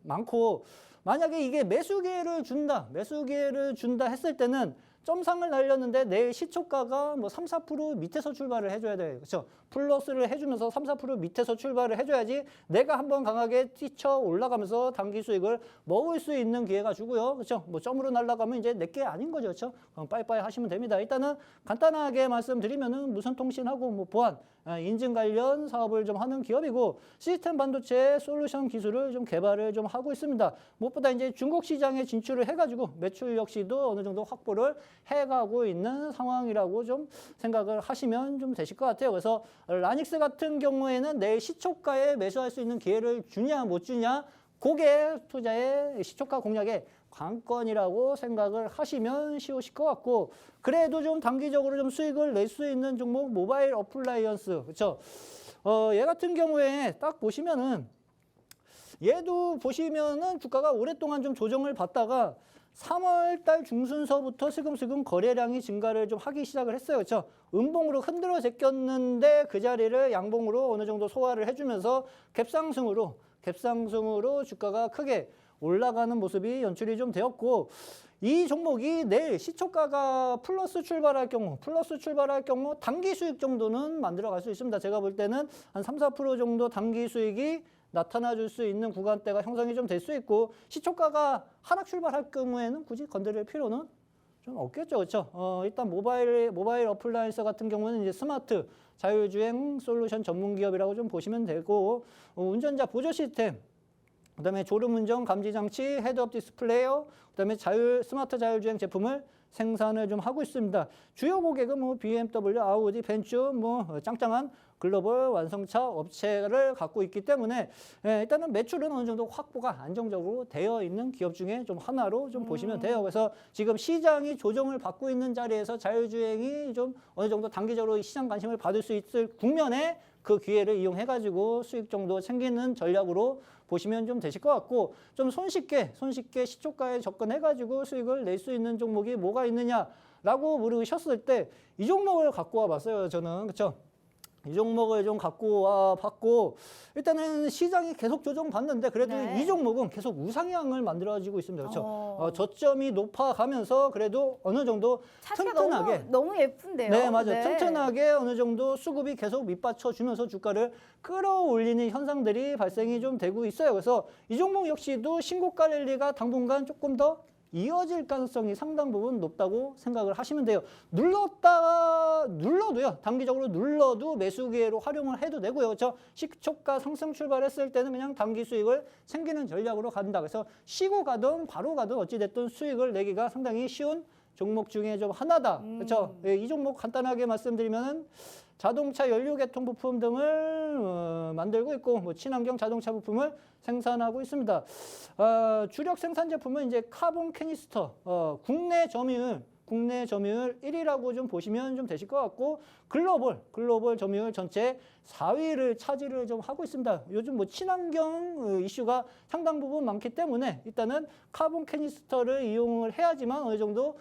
[SPEAKER 2] 많고 만약에 이게 매수 기회를 준다 했을 때는 점상을 날렸는데 내일 시초가가 뭐 3, 4% 밑에서 출발을 해줘야 돼요. 그렇죠? 플러스를 해주면서 3, 4% 밑에서 출발을 해줘야지 내가 한번 강하게 뛰쳐 올라가면서 단기 수익을 먹을 수 있는 기회가 주고요. 그렇죠? 뭐 점으로 날아가면 이제 내게 아닌 거죠. 그렇죠? 빠이빠이 하시면 됩니다. 일단은 간단하게 말씀드리면은 무선통신하고 뭐 보안, 인증 관련 사업을 좀 하는 기업이고 시스템 반도체 솔루션 기술을 좀 개발을 좀 하고 있습니다. 무엇보다 이제 중국 시장에 진출을 해가지고 매출 역시도 어느 정도 확보를 해가고 있는 상황이라고 좀 생각을 하시면 좀 되실 것 같아요. 그래서 라닉스 같은 경우에는 내일 시초가에 매수할 수 있는 기회를 주냐 못 주냐 그게 투자의 시초가 공략의 관건이라고 생각을 하시면 쉬우실 것 같고 그래도 좀 단기적으로 좀 수익을 낼 수 있는 종목 모바일 어플라이언스 그렇죠? 얘 같은 경우에 딱 보시면은 얘도 보시면은 주가가 오랫동안 좀 조정을 받다가 3월 달 중순서부터 슬금슬금 거래량이 증가를 좀 하기 시작을 했어요. 그렇죠? 음봉으로 흔들어 제꼈는데 그 자리를 양봉으로 어느 정도 소화를 해주면서 갭상승으로 주가가 크게 올라가는 모습이 연출이 좀 되었고 이 종목이 내일 시초가가 플러스 출발할 경우 단기 수익 정도는 만들어갈 수 있습니다. 제가 볼 때는 한 3, 4% 정도 단기 수익이 나타나 줄 수 있는 구간대가 형성이 좀 될 수 있고 시초가가 하락 출발할 경우에는 굳이 건드릴 필요는 좀 없겠죠. 그렇죠? 일단 모바일 어플라이언스 같은 경우는 이제 스마트 자율주행 솔루션 전문 기업이라고 좀 보시면 되고 운전자 보조 시스템 그다음에 졸음운전 감지장치, 헤드업 디스플레이어, 그다음에 스마트 자율주행 제품을 생산을 좀 하고 있습니다. 주요 고객은 뭐 BMW, 아우디, 벤츠, 뭐 짱짱한 글로벌 완성차 업체를 갖고 있기 때문에 일단은 매출은 어느 정도 확보가 안정적으로 되어 있는 기업 중에 좀 하나로 좀 보시면 돼요. 그래서 지금 시장이 조정을 받고 있는 자리에서 자율주행이 좀 어느 정도 단기적으로 시장 관심을 받을 수 있을 국면에 그 기회를 이용해가지고 수익 정도 챙기는 전략으로 보시면 좀 되실 것 같고 좀 손쉽게 시초가에 접근해가지고 수익을 낼 수 있는 종목이 뭐가 있느냐라고 물으셨을 때 이 종목을 갖고 와봤어요. 저는 그렇죠. 이 종목을 좀 갖고 와 봤고 일단은 시장이 계속 조정받는데 그래도 이 종목은 계속 우상향을 만들어지고 있습니다. 그렇죠? 저점이 높아가면서 그래도 어느 정도 튼튼하게
[SPEAKER 1] 너무 예쁜데요.
[SPEAKER 2] 네, 맞아요. 튼튼하게 어느 정도 수급이 계속 밑받쳐 주면서 주가를 끌어올리는 현상들이 발생이 좀 되고 있어요. 그래서 이 종목 역시도 신고가 랠리가 당분간 조금 더 이어질 가능성이 상당 부분 높다고 생각을 하시면 돼요. 눌러도요. 단기적으로 눌러도 매수 기회로 활용을 해도 되고요. 그렇죠? 시초가 상승 출발했을 때는 그냥 단기 수익을 챙기는 전략으로 간다. 그래서 쉬고 가든 바로 가든 어찌됐든 수익을 내기가 상당히 쉬운 종목 중에 좀 하나다. 그렇죠? 이 종목 간단하게 말씀드리면은 자동차 연료 개통 부품 등을 만들고 있고 뭐 친환경 자동차 부품을 생산하고 있습니다. 주력 생산 제품은 이제 카본 캐니스터, 국내 점유율 1위라고 좀 보시면 좀 되실 것 같고 글로벌 점유율 전체 4위를 차지를 좀 하고 있습니다. 요즘 뭐 친환경 이슈가 상당 부분 많기 때문에 일단은 카본 캐니스터를 이용을 해야지만 어느 정도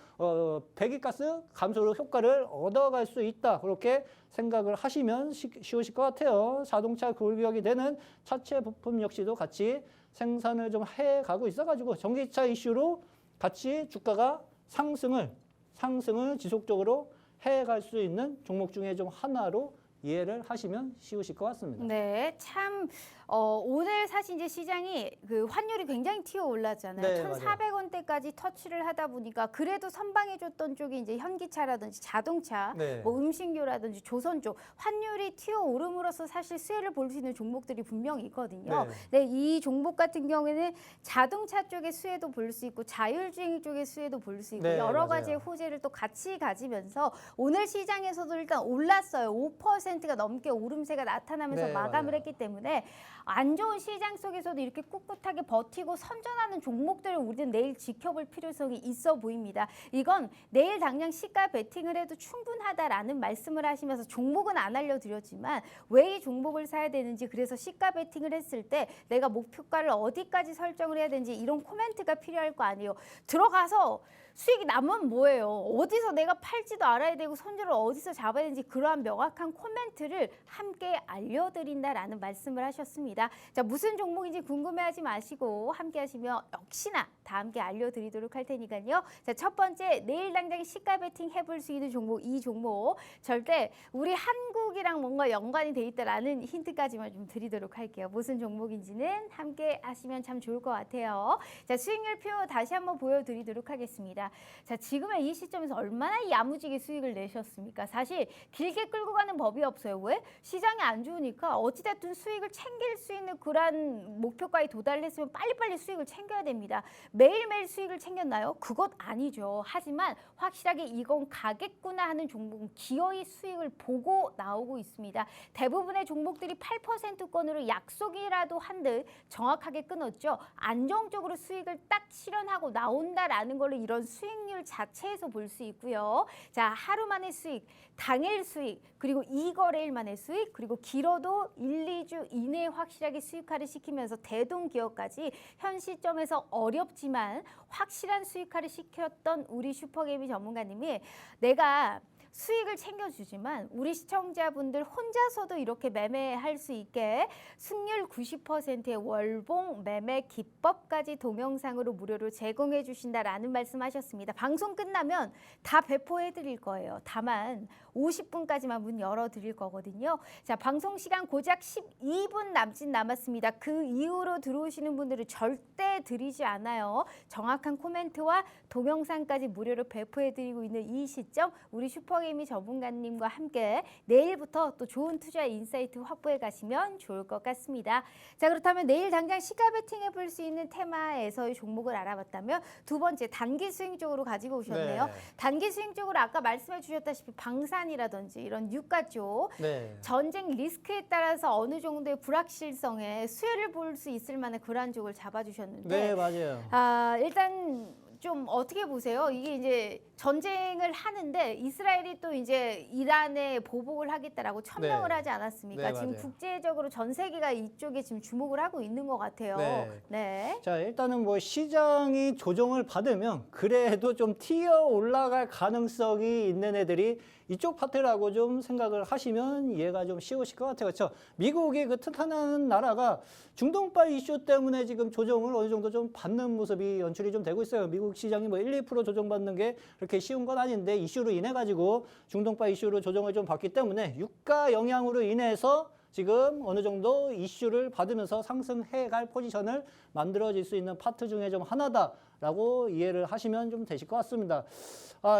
[SPEAKER 2] 배기가스 감소로 효과를 얻어갈 수 있다. 그렇게 생각을 하시면 쉬우실 것 같아요. 자동차 골격이 되는 차체 부품 역시도 같이 생산을 좀 해가고 있어가지고 전기차 이슈로 같이 주가가 상승을 지속적으로 해갈 수 있는 종목 중에 좀 하나로 이해를 하시면 쉬우실 것 같습니다.
[SPEAKER 1] 네, 참 오늘 사실 이제 시장이 그 환율이 굉장히 튀어 올랐잖아요.
[SPEAKER 2] 네,
[SPEAKER 1] 1,400원대까지 터치를 하다 보니까 그래도 선방해줬던 쪽이 이제 현기차라든지 자동차,
[SPEAKER 2] 네.
[SPEAKER 1] 뭐 음식료라든지 조선 쪽 환율이 튀어 오름으로써 사실 수혜를 볼 수 있는 종목들이 분명히 있거든요. 네, 이 종목 같은 경우에는 자동차 쪽의 수혜도 볼 수 있고 자율주행 쪽의 수혜도 볼 수 있고
[SPEAKER 2] 네,
[SPEAKER 1] 여러
[SPEAKER 2] 맞아요.
[SPEAKER 1] 가지의 호재를 또 같이 가지면서 오늘 시장에서도 일단 올랐어요. 5%가 넘게 오름세가 나타나면서
[SPEAKER 2] 네,
[SPEAKER 1] 마감을
[SPEAKER 2] 맞아요.
[SPEAKER 1] 했기 때문에 안 좋은 시장 속에서도 이렇게 꿋꿋하게 버티고 선전하는 종목들을 우리는 내일 지켜볼 필요성이 있어 보입니다. 이건 내일 당장 시가 베팅을 해도 충분하다라는 말씀을 하시면서 종목은 안 알려드렸지만 왜 이 종목을 사야 되는지 그래서 시가 베팅을 했을 때 내가 목표가를 어디까지 설정을 해야 되는지 이런 코멘트가 필요할 거 아니에요. 들어가서 수익이 나면 뭐예요? 어디서 내가 팔지도 알아야 되고 손절을 어디서 잡아야 되는지 그러한 명확한 코멘트를 함께 알려드린다라는 말씀을 하셨습니다. 자, 무슨 종목인지 궁금해하지 마시고 함께 하시면 역시나 다 함께 알려드리도록 할 테니까요. 자, 첫 번째 내일 당장 시가 베팅 해볼 수 있는 종목 이 종목 절대 우리 한국이랑 뭔가 연관이 돼 있다라는 힌트까지만 좀 드리도록 할게요. 무슨 종목인지는 함께 하시면 참 좋을 것 같아요. 자, 수익률표 다시 한번 보여드리도록 하겠습니다. 자, 지금의 이 시점에서 얼마나 야무지게 수익을 내셨습니까? 사실 길게 끌고 가는 법이 없어요. 왜? 시장이 안 좋으니까 어찌됐든 수익을 챙길 수 있는 그런 목표가에 도달했으면 빨리빨리 수익을 챙겨야 됩니다. 매일매일 수익을 챙겼나요? 그것 아니죠. 하지만 확실하게 이건 가겠구나 하는 종목은 기어이 수익을 보고 나오고 있습니다. 대부분의 종목들이 8%권으로 약속이라도 한 듯 정확하게 끊었죠. 안정적으로 수익을 딱 실현하고 나온다라는 걸로 이런 수익률 자체에서 볼 수 있고요. 자, 하루 만의 수익, 당일 수익, 그리고 2거래일 만의 수익, 그리고 길어도 1, 2주 이내에 확실하게 수익화를 시키면서 대동기업까지 현 시점에서 어렵지만 확실한 수익화를 시켰던 우리 슈퍼개미 전문가님이 내가 수익을 챙겨주지만 우리 시청자분들 혼자서도 이렇게 매매할 수 있게 승률 90%의 월봉 매매 기법까지 동영상으로 무료로 제공해 주신다라는 말씀하셨습니다. 방송 끝나면 다 배포해 드릴 거예요. 다만 50분까지만 문 열어 드릴 거거든요. 자, 방송 시간 고작 12분 남았습니다. 그 이후로 들어오시는 분들은 절대 드리지 않아요. 정확한 코멘트와 동영상까지 무료로 배포해 드리고 있는 이 시점 우리 슈퍼게이미 전문가님과 함께 내일부터 또 좋은 투자 인사이트 확보해 가시면 좋을 것 같습니다. 자, 그렇다면 내일 당장 시가 베팅 해볼 수 있는 테마에서의 종목을 알아봤다면 두 번째 단기 스윙 쪽으로 가지고 오셨네요.
[SPEAKER 2] 네.
[SPEAKER 1] 단기 스윙 쪽으로 아까 말씀해 주셨다시피 방산이라든지 이런 유가 쪽
[SPEAKER 2] 네.
[SPEAKER 1] 전쟁 리스크에 따라서 어느 정도의 불확실성에 수혜를 볼 수 있을 만한 그런 쪽을 잡아주셨는데
[SPEAKER 2] 네, 맞아요.
[SPEAKER 1] 일단 좀 어떻게 보세요? 이게 이제 전쟁을 하는데 이스라엘이 또 이제 이란에 보복을 하겠다라고 천명을
[SPEAKER 2] 네.
[SPEAKER 1] 하지 않았습니까?
[SPEAKER 2] 네,
[SPEAKER 1] 지금
[SPEAKER 2] 맞아요.
[SPEAKER 1] 국제적으로 전 세계가 이쪽에 지금 주목을 하고 있는 것 같아요.
[SPEAKER 2] 네.
[SPEAKER 1] 네.
[SPEAKER 2] 자, 일단은 뭐 시장이 조정을 받으면 그래도 좀 튀어 올라갈 가능성이 있는 애들이 이쪽 파트라고 좀 생각을 하시면 이해가 좀 쉬우실 것 같아요. 그렇죠? 미국이 그 튼튼한 나라가 중동파 이슈 때문에 지금 조정을 어느 정도 좀 받는 모습이 연출이 좀 되고 있어요. 미국 시장이 뭐 1, 2% 조정받는 게 그렇게 쉬운 건 아닌데 이슈로 인해 가지고 중동파 이슈로 조정을 좀 받기 때문에 유가 영향으로 인해서 지금 어느 정도 이슈를 받으면서 상승해 갈 포지션을 만들어질 수 있는 파트 중에 좀 하나다라고 이해를 하시면 좀 되실 것 같습니다.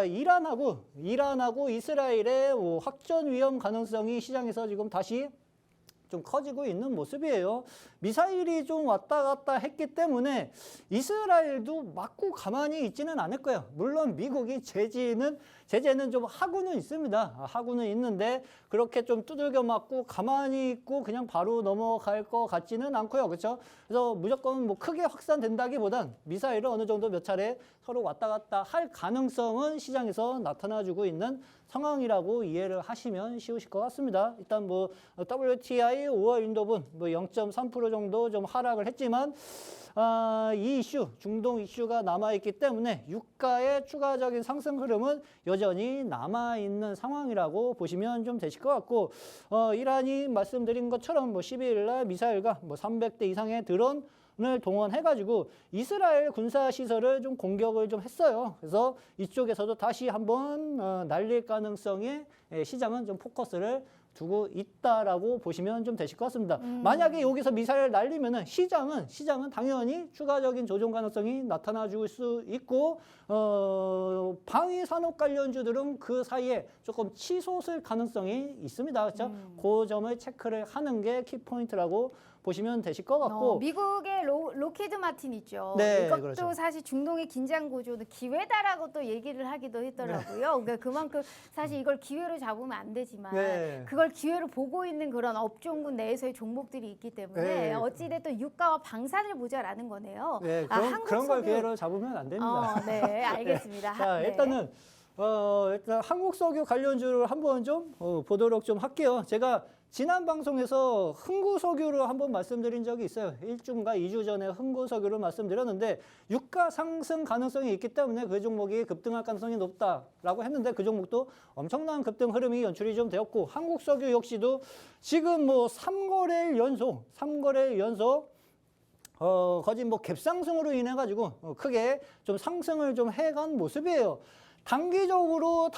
[SPEAKER 2] 이란하고 이스라엘의 뭐 확전 위험 가능성이 시장에서 지금 다시 좀 커지고 있는 모습이에요. 미사일이 좀 왔다 갔다 했기 때문에 이스라엘도 맞고 가만히 있지는 않을 거예요. 물론 미국이 제재는 좀 하고는 있습니다. 하고는 있는데 그렇게 좀 두들겨 맞고 가만히 있고 그냥 바로 넘어갈 것 같지는 않고요. 그렇죠? 그래서 무조건 뭐 크게 확산된다기보단 미사일을 어느 정도 몇 차례 서로 왔다 갔다 할 가능성은 시장에서 나타나주고 있는 상황이라고 이해를 하시면 쉬우실 것 같습니다. 일단 뭐 WTI 5월 인도분 뭐 0.3% 정도 좀 하락을 했지만 이 이슈, 중동 이슈가 남아있기 때문에 유가의 추가적인 상승 흐름은 여전히 남아있는 상황이라고 보시면 좀 되실 것 같고 이란이 말씀드린 것처럼 뭐 12일 날 미사일과 뭐 300대 이상의 드론 동원해가지고 이스라엘 군사 시설을 좀 공격을 좀 했어요. 그래서 이쪽에서도 다시 한번 날릴 가능성에 시장은 좀 포커스를 두고 있다라고 보시면 좀 되실 것 같습니다. 만약에 여기서 미사일을 날리면은 시장은 당연히 추가적인 조정 가능성이 나타나 줄 수 있고 방위 산업 관련주들은 그 사이에 조금 치솟을 가능성이 있습니다. 그렇죠? 그 점을 체크를 하는 게 키포인트라고 보시면 되실 것 같고
[SPEAKER 1] 미국의 로키드 마틴 있죠.
[SPEAKER 2] 네,
[SPEAKER 1] 이것도
[SPEAKER 2] 그렇죠.
[SPEAKER 1] 사실 중동의 긴장 구조는 기회다라고 또 얘기를 하기도 했더라고요. 그러니까 그만큼 사실 이걸 기회로 잡으면 안 되지만
[SPEAKER 2] 네.
[SPEAKER 1] 그걸 기회로 보고 있는 그런 업종군 내에서의 종목들이 있기 때문에
[SPEAKER 2] 네.
[SPEAKER 1] 어찌됐든 유가와 방산을 보자라는 거네요.
[SPEAKER 2] 네, 그런 걸 기회로 잡으면 안 됩니다.
[SPEAKER 1] 네, 알겠습니다.
[SPEAKER 2] 자,
[SPEAKER 1] 네.
[SPEAKER 2] 일단은 일단 한국석유 관련주를 한번 좀 보도록 좀 할게요. 제가 지난 방송에서 흥구석유를 한번 말씀드린 적이 있어요. 1주인가 2주 전에 흥구석유를 말씀드렸는데 유가 상승 가능성이 있기 때문에 그 종목이 급등할 가능성이 높다라고 했는데 그 종목도 엄청난 급등 흐름이 연출이 좀 되었고 한국석유 역시도 지금 뭐 3거래일 연속 거진 뭐 갭상승으로 인해 가지고 크게 좀 상승을 좀 해간 모습이에요. 단기적으로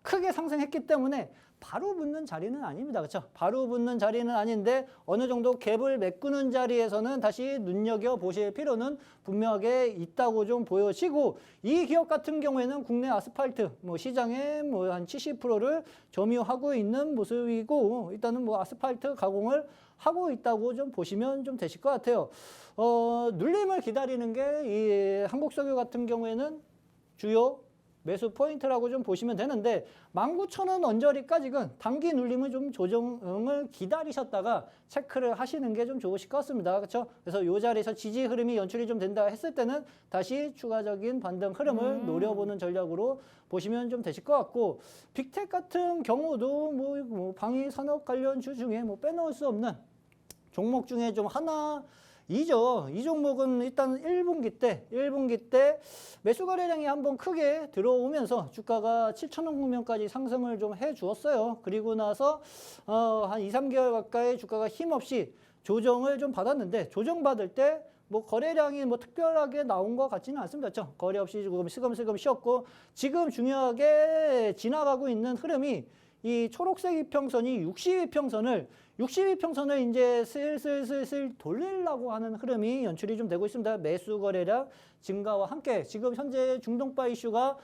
[SPEAKER 2] 크게 상승했기 때문에 바로 붙는 자리는 아닙니다. 그렇죠? 바로 붙는 자리는 아닌데 어느 정도 갭을 메꾸는 자리에서는 다시 눈여겨보실 필요는 분명하게 있다고 좀 보여지고 이 기업 같은 경우에는 국내 아스팔트 시장의 한 70%를 점유하고 있는 모습이고 일단은 아스팔트 가공을 하고 있다고 좀 보시면 좀 되실 것 같아요. 눌림을 기다리는 게 이 한국석유 같은 경우에는 주요 매수 포인트라고 좀 보시면 되는데 19,000원 언저리까지는 단기 눌림을 좀 조정을 기다리셨다가 체크를 하시는 게 좀 좋으실 것 같습니다. 그렇죠? 그래서 이 자리에서 지지 흐름이 연출이 좀 된다 했을 때는 다시 추가적인 반등 흐름을 노려보는 전략으로 보시면 좀 되실 것 같고 빅텍 같은 경우도 방위 산업 관련주 중에 빼놓을 수 없는 종목 중에 좀 하나이죠. 이 종목은 일단 1분기 때 매수 거래량이 한번 크게 들어오면서 주가가 7,000원 국면까지 상승을 좀 해주었어요. 그리고 나서 한 2, 3개월 가까이 주가가 힘없이 조정을 좀 받았는데 조정받을 때 거래량이 특별하게 나온 것 같지는 않습니다. 그렇죠? 거래 없이 조금 슬금슬금 쉬었고 지금 중요하게 지나가고 있는 흐름이 이 초록색 이평선이 60이평선을 이제 슬슬 돌리려고 하는 흐름이 연출이 좀 되고 있습니다. 매수 거래량 증가와 함께 지금 현재 중동바 이슈가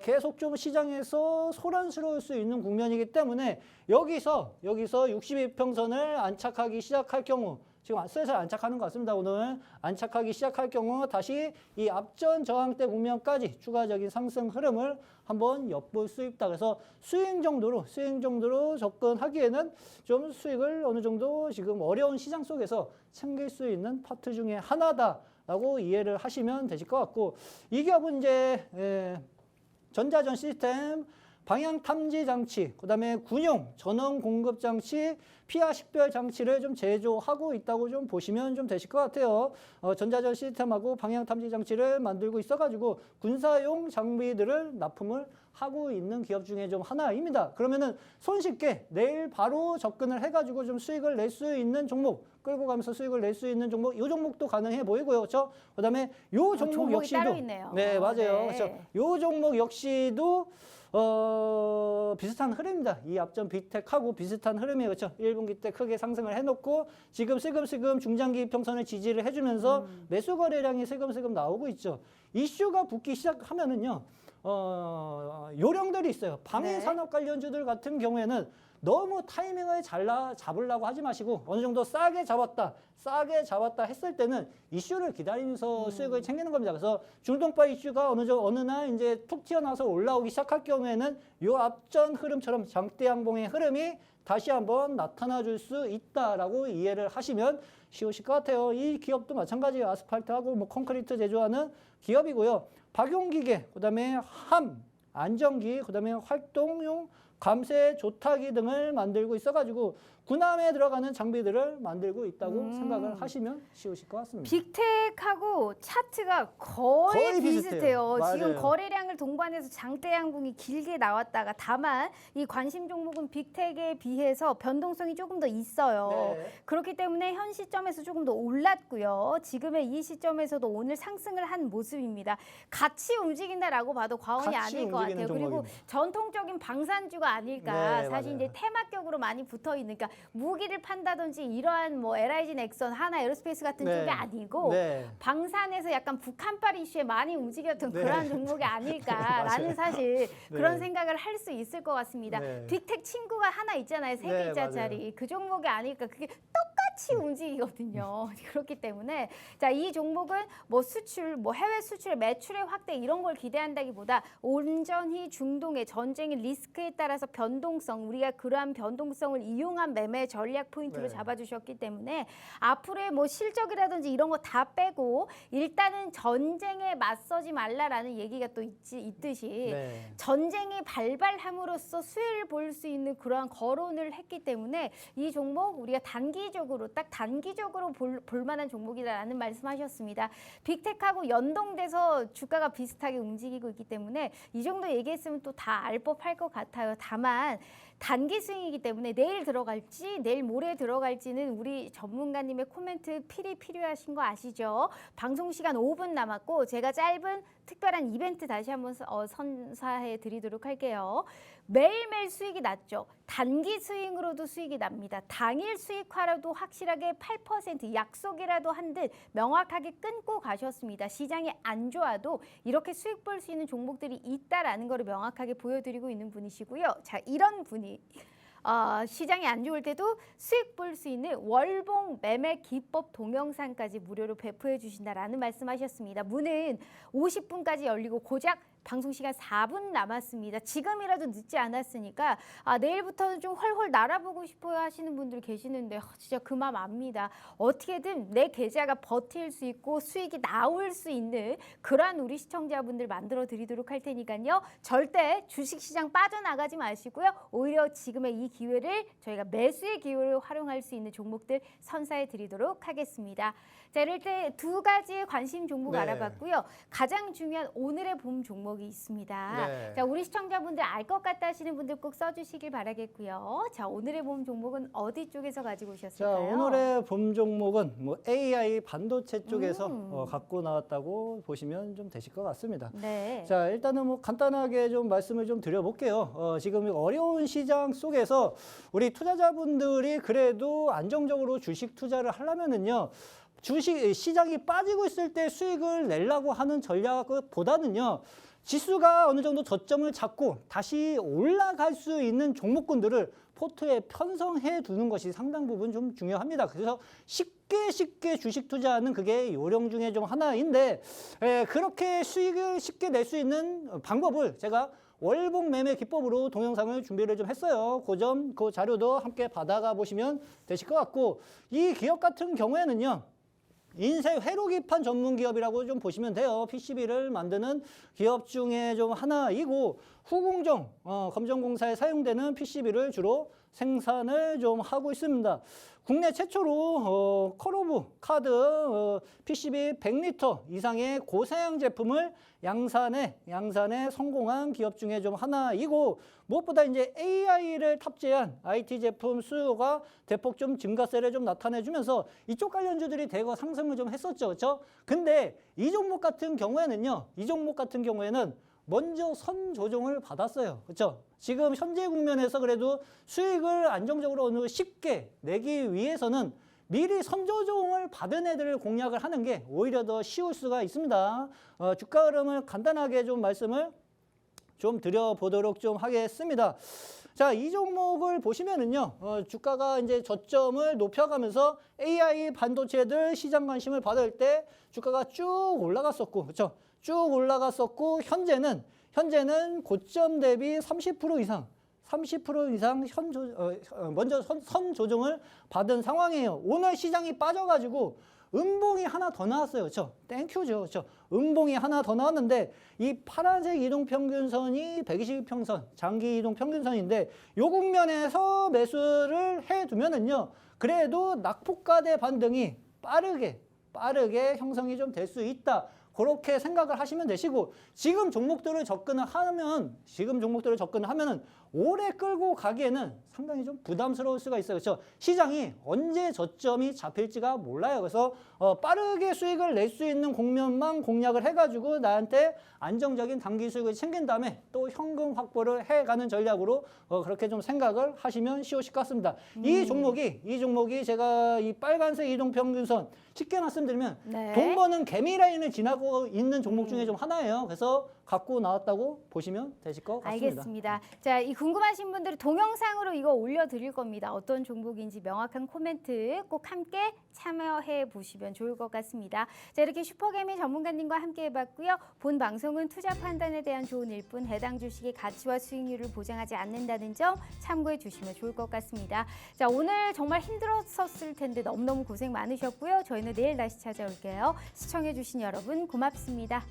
[SPEAKER 2] 계속 좀 시장에서 소란스러울 수 있는 국면이기 때문에 여기서 60이평선을 안착하기 시작할 경우 지금 슬슬 안착하는 것 같습니다. 오늘 안착하기 시작할 경우 다시 이 앞전 저항대 국면까지 추가적인 상승 흐름을 한번 엿볼 수 있다. 그래서 스윙 정도로 접근하기에는 좀 수익을 어느 정도 지금 어려운 시장 속에서 챙길 수 있는 파트 중에 하나다라고 이해를 하시면 되실 것 같고 이 기업은 이제 전자전 시스템 방향 탐지 장치, 그다음에 군용 전원 공급 장치, 피하 식별 장치를 좀 제조하고 있다고 좀 보시면 좀 되실 것 같아요. 전자전 시스템하고 방향 탐지 장치를 만들고 있어가지고 군사용 장비들을 납품을 하고 있는 기업 중에 좀 하나입니다. 그러면은 손쉽게 내일 바로 접근을 해가지고 좀 수익을 낼 수 있는 종목, 끌고 가면서 수익을 낼 수 있는 종목, 이 종목도 가능해 보이고요, 그렇죠? 그다음에 요 종목 역시도
[SPEAKER 1] 따로 있네요.
[SPEAKER 2] 네, 맞아요,
[SPEAKER 1] 네.
[SPEAKER 2] 그렇죠? 요 종목 역시도 비슷한 흐름입니다. 이 앞전 빅텍하고 비슷한 흐름이에요. 그렇죠? 1분기 때 크게 상승을 해놓고 지금 슬금슬금 중장기 평선을 지지를 해주면서 매수 거래량이 슬금슬금 나오고 있죠. 이슈가 붙기 시작하면은요. 요령들이 있어요. 방위 산업 관련주들 같은 경우에는 너무 타이밍을 잡으려고 하지 마시고 어느 정도 싸게 잡았다 했을 때는 이슈를 기다리면서 수익을 챙기는 겁니다. 그래서 중동바 이슈가 어느 날 이제 툭 튀어나와서 올라오기 시작할 경우에는 요 앞전 흐름처럼 장대 양봉의 흐름이 다시 한번 나타나 줄 수 있다라고 이해를 하시면 쉬우실 것 같아요. 이 기업도 마찬가지예요. 아스팔트하고 콘크리트 제조하는 기업이고요. 박용기계, 그다음에 안전기, 그다음에 활동용 감세 조타기 등을 만들고 있어가지고 군함에 들어가는 장비들을 만들고 있다고 생각을 하시면 쉬우실 것 같습니다.
[SPEAKER 1] 빅텍하고 차트가 거의 비슷해요.
[SPEAKER 2] 맞아요.
[SPEAKER 1] 지금 거래량을 동반해서 장대 양봉이 길게 나왔다가 다만 이 관심 종목은 빅텍에 비해서 변동성이 조금 더 있어요.
[SPEAKER 2] 네.
[SPEAKER 1] 그렇기 때문에 현 시점에서 조금 더 올랐고요. 지금의 이 시점에서도 오늘 상승을 한 모습입니다. 같이 움직인다라고 봐도 과언이
[SPEAKER 2] 같이
[SPEAKER 1] 아닐 것 같아요.
[SPEAKER 2] 움직이는
[SPEAKER 1] 그리고
[SPEAKER 2] 종목입니다.
[SPEAKER 1] 전통적인 방산주가 아닐까.
[SPEAKER 2] 네,
[SPEAKER 1] 사실
[SPEAKER 2] 맞아요.
[SPEAKER 1] 이제 테마격으로 많이 붙어 있는, 그러니까 무기를 판다든지 이러한 뭐 LIG 넥선, 하나 에어로스페이스 같은
[SPEAKER 2] 네.
[SPEAKER 1] 쪽이 아니고
[SPEAKER 2] 네.
[SPEAKER 1] 방산에서 약간 북한발 이슈에 많이 움직였던
[SPEAKER 2] 네.
[SPEAKER 1] 그러한 종목이 아닐까라는
[SPEAKER 2] 맞아요.
[SPEAKER 1] 사실
[SPEAKER 2] 네.
[SPEAKER 1] 그런 생각을 할 수 있을 것 같습니다.
[SPEAKER 2] 네.
[SPEAKER 1] 빅텍 친구가 하나 있잖아요. 세
[SPEAKER 2] 네,
[SPEAKER 1] 글자짜리. 그 종목이 아닐까. 그게 똑같이 움직이거든요. 그렇기 때문에 자, 이 종목은 뭐 수출, 뭐 해외 수출, 매출의 확대 이런 걸 기대한다기보다 온전히 중동의 전쟁의 리스크에 따라서 변동성, 우리가 그러한 변동성을 이용한 매매 전략 포인트로
[SPEAKER 2] 네.
[SPEAKER 1] 잡아주셨기 때문에 앞으로의 뭐 실적이라든지 이런 거 다 빼고 일단은 전쟁에 맞서지 말라라는 얘기가 또 있듯이
[SPEAKER 2] 네.
[SPEAKER 1] 전쟁이 발발함으로써 수혜를 볼 수 있는 그러한 거론을 했기 때문에 이 종목 우리가 단기적으로 딱 단기적으로 볼 만한 종목이다라는 말씀하셨습니다. 빅텍하고 연동돼서 주가가 비슷하게 움직이고 있기 때문에 이 정도 얘기했으면 또 다 알 법할 것 같아요. 다만 단기 스윙이기 때문에 내일 들어갈지 내일 모레 들어갈지는 우리 전문가님의 코멘트 필요하신 거 아시죠? 방송 시간 5분 남았고 제가 짧은 특별한 이벤트 다시 한번 선사해 드리도록 할게요. 매일매일 수익이 났죠. 단기 스윙으로도 수익이 납니다. 당일 수익화라도 확실하게 8% 약속이라도 한 듯 명확하게 끊고 가셨습니다. 시장이 안 좋아도 이렇게 수익 볼 수 있는 종목들이 있다라는 걸 명확하게 보여드리고 있는 분이시고요. 자, 이런 분이 시장이 안 좋을 때도 수익 볼 수 있는 월봉 매매 기법 동영상까지 무료로 배포해 주신다라는 말씀하셨습니다. 문은 50분까지 열리고 고작 방송 시간 4분 남았습니다. 지금이라도 늦지 않았으니까 내일부터는 좀 훨훨 날아보고 싶어요 하시는 분들 계시는데 진짜 그 마음 압니다. 어떻게든 내 계좌가 버틸 수 있고 수익이 나올 수 있는 그러한 우리 시청자분들 만들어 드리도록 할 테니까요. 절대 주식시장 빠져나가지 마시고요. 오히려 지금의 이 기회를 저희가 매수의 기회를 활용할 수 있는 종목들 선사해 드리도록 하겠습니다. 자, 이럴 때 두 가지의 관심 종목
[SPEAKER 2] 네.
[SPEAKER 1] 알아봤고요. 가장 중요한 오늘의 봄 종목이 있습니다.
[SPEAKER 2] 네.
[SPEAKER 1] 자, 우리 시청자분들 알 것 같다 하시는 분들 꼭 써주시길 바라겠고요. 자, 오늘의 봄 종목은 어디 쪽에서 가지고
[SPEAKER 2] 자,
[SPEAKER 1] 오셨을까요?
[SPEAKER 2] 오늘의 봄 종목은 뭐 AI 반도체 쪽에서 갖고 나왔다고 보시면 좀 되실 것 같습니다.
[SPEAKER 1] 네.
[SPEAKER 2] 자, 일단은 뭐 간단하게 좀 말씀을 좀 드려볼게요. 지금 이 어려운 시장 속에서 우리 투자자분들이 그래도 안정적으로 주식 투자를 하려면은요, 주식 시장이 빠지고 있을 때 수익을 내려고 하는 전략보다는요, 지수가 어느 정도 저점을 잡고 다시 올라갈 수 있는 종목군들을 포트에 편성해 두는 것이 상당 부분 좀 중요합니다. 그래서 쉽게 주식 투자하는 그게 요령 중에 좀 하나인데, 그렇게 수익을 쉽게 낼 수 있는 방법을 제가 월봉 매매 기법으로 동영상을 준비를 좀 했어요. 그 자료도 함께 받아가 보시면 되실 것 같고, 이 기업 같은 경우에는요, 인쇄 회로기판 전문 기업이라고 좀 보시면 돼요. PCB를 만드는 기업 중에 좀 하나이고, 후공정 검정공사에 사용되는 PCB를 주로 생산을 좀 하고 있습니다. 국내 최초로 컬오브 카드 PCB 100리터 이상의 고사양 제품을 양산에 성공한 기업 중에 좀 하나이고, 무엇보다 이제 AI를 탑재한 IT 제품 수요가 대폭 좀 증가세를 좀 나타내주면서 이쪽 관련주들이 대거 상승을 좀 했었죠. 그렇죠? 근데 이 종목 같은 경우에는 먼저 선 조정을 받았어요. 그렇죠? 지금 현재 국면에서 그래도 수익을 안정적으로 어느 쉽게 내기 위해서는 미리 선 조정을 받은 애들을 공략을 하는 게 오히려 더 쉬울 수가 있습니다. 주가 흐름을 간단하게 좀 말씀을 좀 드려보도록 좀 하겠습니다. 자, 이 종목을 보시면은요, 주가가 이제 저점을 높여가면서 AI 반도체들 시장 관심을 받을 때 주가가 쭉 올라갔었고, 그렇죠? 쭉 올라갔었고, 현재는 고점 대비 30% 이상 먼저 선 조정을 받은 상황이에요. 오늘 시장이 빠져가지고 음봉이 하나 더 나왔어요. 그렇죠? 땡큐죠. 그렇죠? 음봉이 하나 더 나왔는데 이 파란색 이동평균선이 120평선, 장기 이동평균선인데 요 국면에서 매수를 해두면은요. 그래도 낙폭과대 반등이 빠르게 형성이 좀 될 수 있다. 그렇게 생각을 하시면 되시고 지금 종목들을 접근을 하면은 오래 끌고 가기에는 상당히 좀 부담스러울 수가 있어요. 그렇죠? 시장이 언제 저점이 잡힐지가 몰라요. 그래서 빠르게 수익을 낼 수 있는 국면만 공략을 해가지고 나한테 안정적인 단기 수익을 챙긴 다음에 또 현금 확보를 해가는 전략으로 그렇게 좀 생각을 하시면 쉬우실 것 같습니다. 이 종목이 제가 이 빨간색 이동평균선 쉽게 말씀드리면
[SPEAKER 1] 네.
[SPEAKER 2] 돈 버는 개미 라인을 지나고 있는 종목 중에 좀 하나예요. 그래서 갖고 나왔다고 보시면 되실 것 같습니다.
[SPEAKER 1] 알겠습니다. 자, 이 궁금하신 분들은 동영상으로 이거 올려드릴 겁니다. 어떤 종목인지 명확한 코멘트 꼭 함께 참여해 보시면 좋을 것 같습니다. 자, 이렇게 슈퍼개미 전문가님과 함께 해봤고요. 본 방송은 투자 판단에 대한 조언일 뿐 해당 주식의 가치와 수익률을 보장하지 않는다는 점 참고해 주시면 좋을 것 같습니다. 자, 오늘 정말 힘들었을 텐데 너무너무 고생 많으셨고요. 저희는 내일 다시 찾아올게요. 시청해 주신 여러분 고맙습니다.